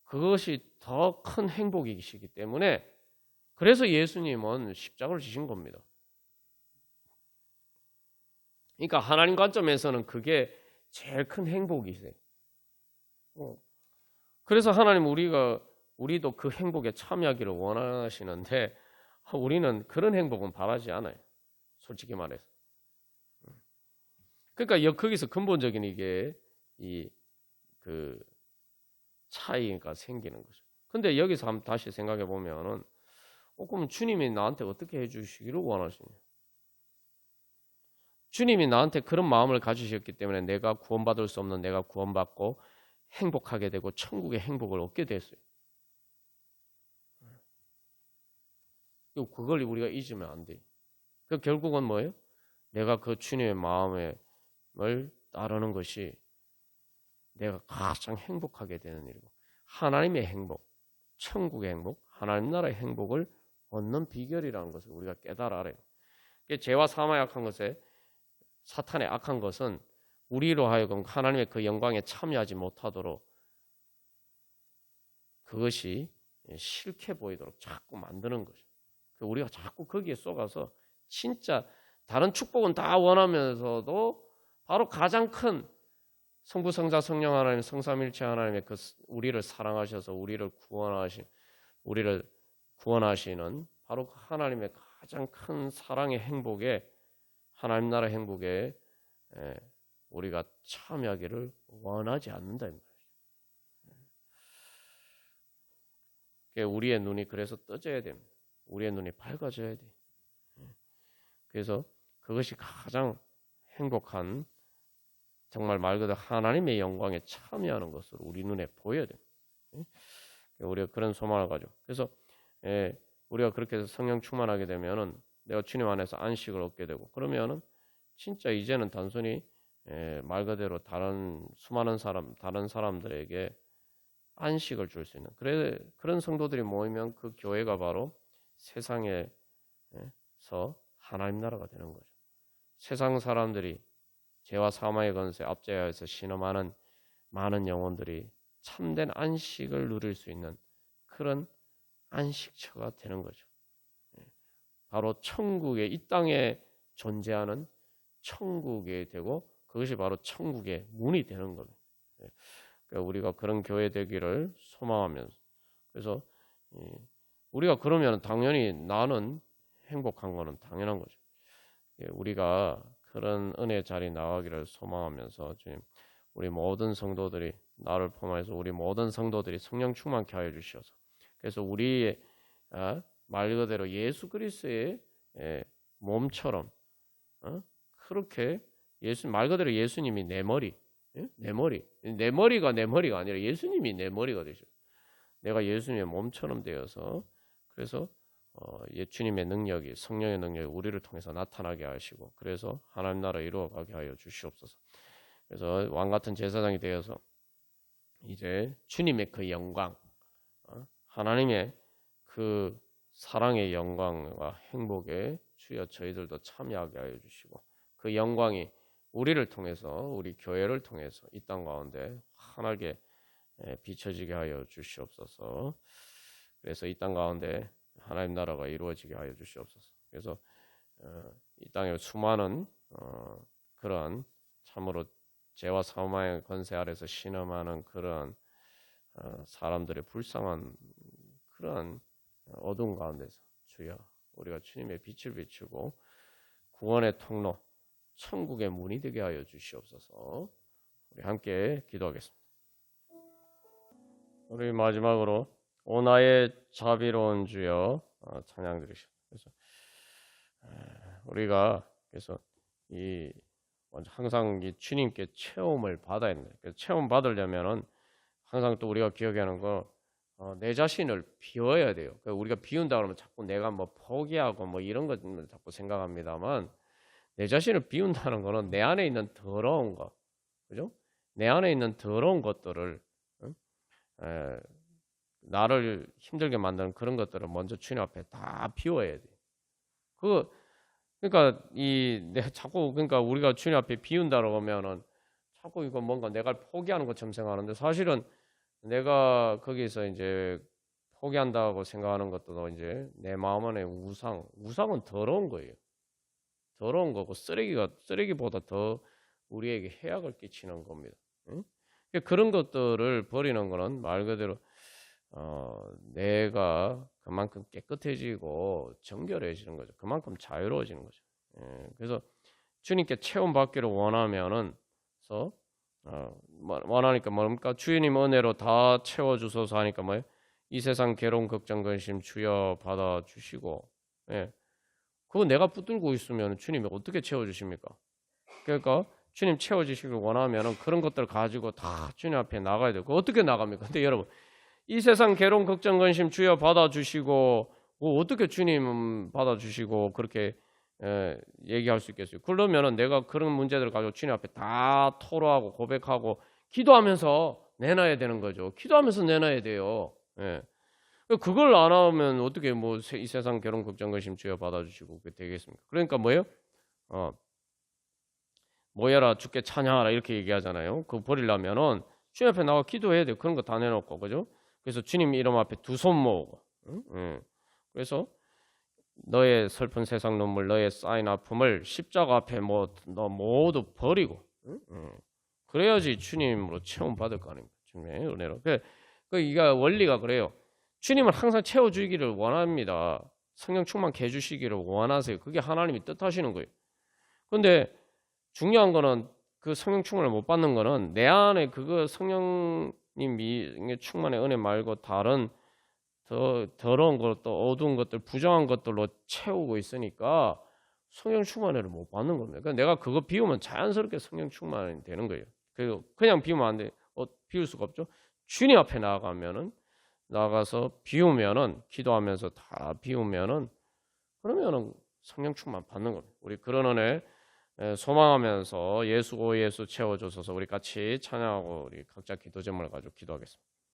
그것이 더 큰 행복이시기 때문에 그래서 예수님은 십자가를 지신 겁니다. 그러니까 하나님 관점에서는 그게 제일 큰 행복이세요. 그래서 하나님 우리도 그 행복에 참여하기를 원하시는데 우리는 그런 행복은 바라지 않아요. 솔직히 말해서. 그러니까 거기서 근본적인 이게 그 차이가 생기는 거죠. 근데 여기서 한번 다시 생각해 보면은 그럼 주님이 나한테 어떻게 해주시기를 원하시냐? 주님이 나한테 그런 마음을 가지셨기 때문에 내가 구원받을 수 없는 내가 구원받고 행복하게 되고 천국의 행복을 얻게 됐어요. 그걸 우리가 잊으면 안 돼요. 결국은 뭐예요? 내가 그 주님의 마음을 따르는 것이 내가 가장 행복하게 되는 일이고 하나님의 행복, 천국의 행복, 하나님 나라의 행복을 얻는 비결이라는 것을 우리가 깨달아야 해요. 죄와 사망의 악한 것에 사탄의 악한 것은 우리로 하여금 하나님의 그 영광에 참여하지 못하도록 그것이 싫게 보이도록 자꾸 만드는 거죠. 우리가 자꾸 거기에 쏘가서 진짜 다른 축복은 다 원하면서도 바로 가장 큰 성부, 성자, 성령 하나님, 성삼일체 하나님의 그 우리를 사랑하셔서 우리를 구원하시는 바로 그 하나님의 가장 큰 사랑의 행복에 하나님 나라 행복에 우리가 참여하기를 원하지 않는다 이 말이에요. 우리의 눈이 그래서 떠져야 됩니다. 우리의 눈이 밝아져야 돼. 그래서 그것이 가장 행복한 정말 말 그대로 하나님의 영광에 참여하는 것으로 우리 눈에 보여야 됩니다. 우리가 그런 소망을 가지고 그래서 우리가 그렇게 해서 성령 충만하게 되면은 내가 주님 안에서 안식을 얻게 되고 그러면은 진짜 이제는 단순히 말 그대로 다른 수많은 다른 사람들에게 안식을 줄 수 있는 그런 성도들이 모이면 그 교회가 바로 세상에서 하나님 나라가 되는 거죠. 세상 사람들이 죄와 사망의 권세 압제하여서 신음하는 많은 영혼들이 참된 안식을 누릴 수 있는 그런 안식처가 되는 거죠. 바로 천국의 이 땅에 존재하는 천국이 되고 그것이 바로 천국의 문이 되는 겁니다. 그러니까 우리가 그런 교회 되기를 소망하면서 그래서 우리가 그러면 당연히 나는 행복한 거는 당연한 거죠. 우리가 그런 은혜 자리 나가기를 소망하면서 주님 우리 모든 성도들이 나를 포함해서 우리 모든 성도들이 성령 충만케 하여 주시어서 그래서 우리의 말 그대로 예수 그리스도의 몸처럼 그렇게 말 그대로 예수님이 내 머리가 내 머리가 아니라 예수님이 내 머리가 되셔. 내가 예수님의 몸처럼 되어서 그래서 주님의 능력이 성령의 능력이 우리를 통해서 나타나게 하시고 그래서 하나님 나라 이루어가게 하여 주시옵소서. 그래서 왕 같은 제사장이 되어서 이제 주님의 그 영광, 하나님의 그 사랑의 영광과 행복에 주여 저희들도 참여하게 하여 주시고 그 영광이 우리를 통해서 우리 교회를 통해서 이 땅 가운데 환하게 비춰지게 하여 주시옵소서. 그래서 이 땅 가운데 하나님 나라가 이루어지게 하여 주시옵소서. 그래서 이 땅에 수많은 그런 참으로 죄와 사망의 권세 아래서 신음하는 그런 사람들의 불쌍한 그런 어두운 가운데서 주여 우리가 주님의 빛을 비추고 구원의 통로 천국의 문이 되게 하여 주시옵소서. 우리 함께 기도하겠습니다. 우리 마지막으로 오 나의 자비로운 주여 찬양 드리십시오. 그래서 우리가 그래서 항상 이 주님께 체험을 받아야 됩니다. 체험 받으려면은 항상 또 우리가 기억하는 거 내 자신을 비워야 돼요. 우리가 비운다 그러면 자꾸 내가 뭐 포기하고 뭐 이런 것 자꾸 생각합니다만 내 자신을 비운다는 거는 내 안에 있는 더러운 거, 그죠? 내 안에 있는 더러운 것들을 나를 힘들게 만드는 그런 것들을 먼저 주님 앞에 다 비워야 돼. 그러니까 그러니까 우리가 주님 앞에 비운다고 하면은 자꾸 이거 뭔가 내가 포기하는 것처럼 생각하는데 사실은 내가 거기서 이제 포기한다고 생각하는 것도 이제 내 마음 안에 우상은 더러운 거예요. 더러운 거고 쓰레기보다 더 우리에게 해악을 끼치는 겁니다. 응? 그런 것들을 버리는 거는 말 그대로 내가 그만큼 깨끗해지고 정결해지는 거죠. 그만큼 자유로워지는 거죠. 그래서 주님께 체험 받기를 원하니까 뭡니까? 주님 은혜로 다 채워주소서 하니까 뭐예요? 이 세상 괴로운 걱정 근심 주여 받아주시고 그거 내가 붙들고 있으면 주님이 어떻게 채워주십니까? 그러니까 주님 채워주시길 원하면 그런 것들을 가지고 다 주님 앞에 나가야 돼요. 어떻게 나갑니까? 근데 여러분 이 세상 괴로운 걱정 근심 주여 받아주시고 어떻게 주님 받아주시고 그렇게 얘기할 수 있겠어요? 그러면은 내가 그런 문제들을 가지고 주님 앞에 다 토로하고 고백하고 기도하면서 내놔야 되는 거죠. 기도하면서 내놔야 돼요. 그걸 안 하면 어떻게 이 세상 괴로운 걱정 근심 주여 받아주시고 그게 되겠습니까? 그러니까 뭐예요? 모여라 주께 찬양하라 이렇게 얘기하잖아요. 그거 버리려면은 주님 앞에 나가 기도해야 돼요. 그런 거 다 내놓고 그죠? 그래서 주님 이름 앞에 두 손 모으고 그래서 너의 슬픈 세상 눈물 너의 쌓인 아픔을 십자가 앞에 너 모두 버리고 그래야지 주님으로 체험 받을 거 아닙니까? 주님의 은혜로. 이게 원리가 그래요. 주님을 항상 채워주기를 원합니다. 성령 충만케 해주시기를 원하세요. 그게 하나님이 뜻하시는 거예요. 그런데 중요한 거는 그 성령 충만을 못 받는 거는 내 안에 그거 성령님이 충만의 은혜 말고 다른 더 더러운 것도 어두운 것들 부정한 것들로 채우고 있으니까 성령 충만을 못 받는 겁니다. 그러니까 내가 그거 비우면 자연스럽게 성령 충만이 되는 거예요. 그냥 비우면 안 돼. 비울 수가 없죠. 주님 앞에 나가서 비우면은 기도하면서 다 비우면은 그러면은 성령 충만 받는 겁니다. 우리 그런 은혜 소망하면서 예수 오 예수 채워주소서 우리 같이 찬양하고 우리 각자 기도 제목을 가지고 기도하겠습니다.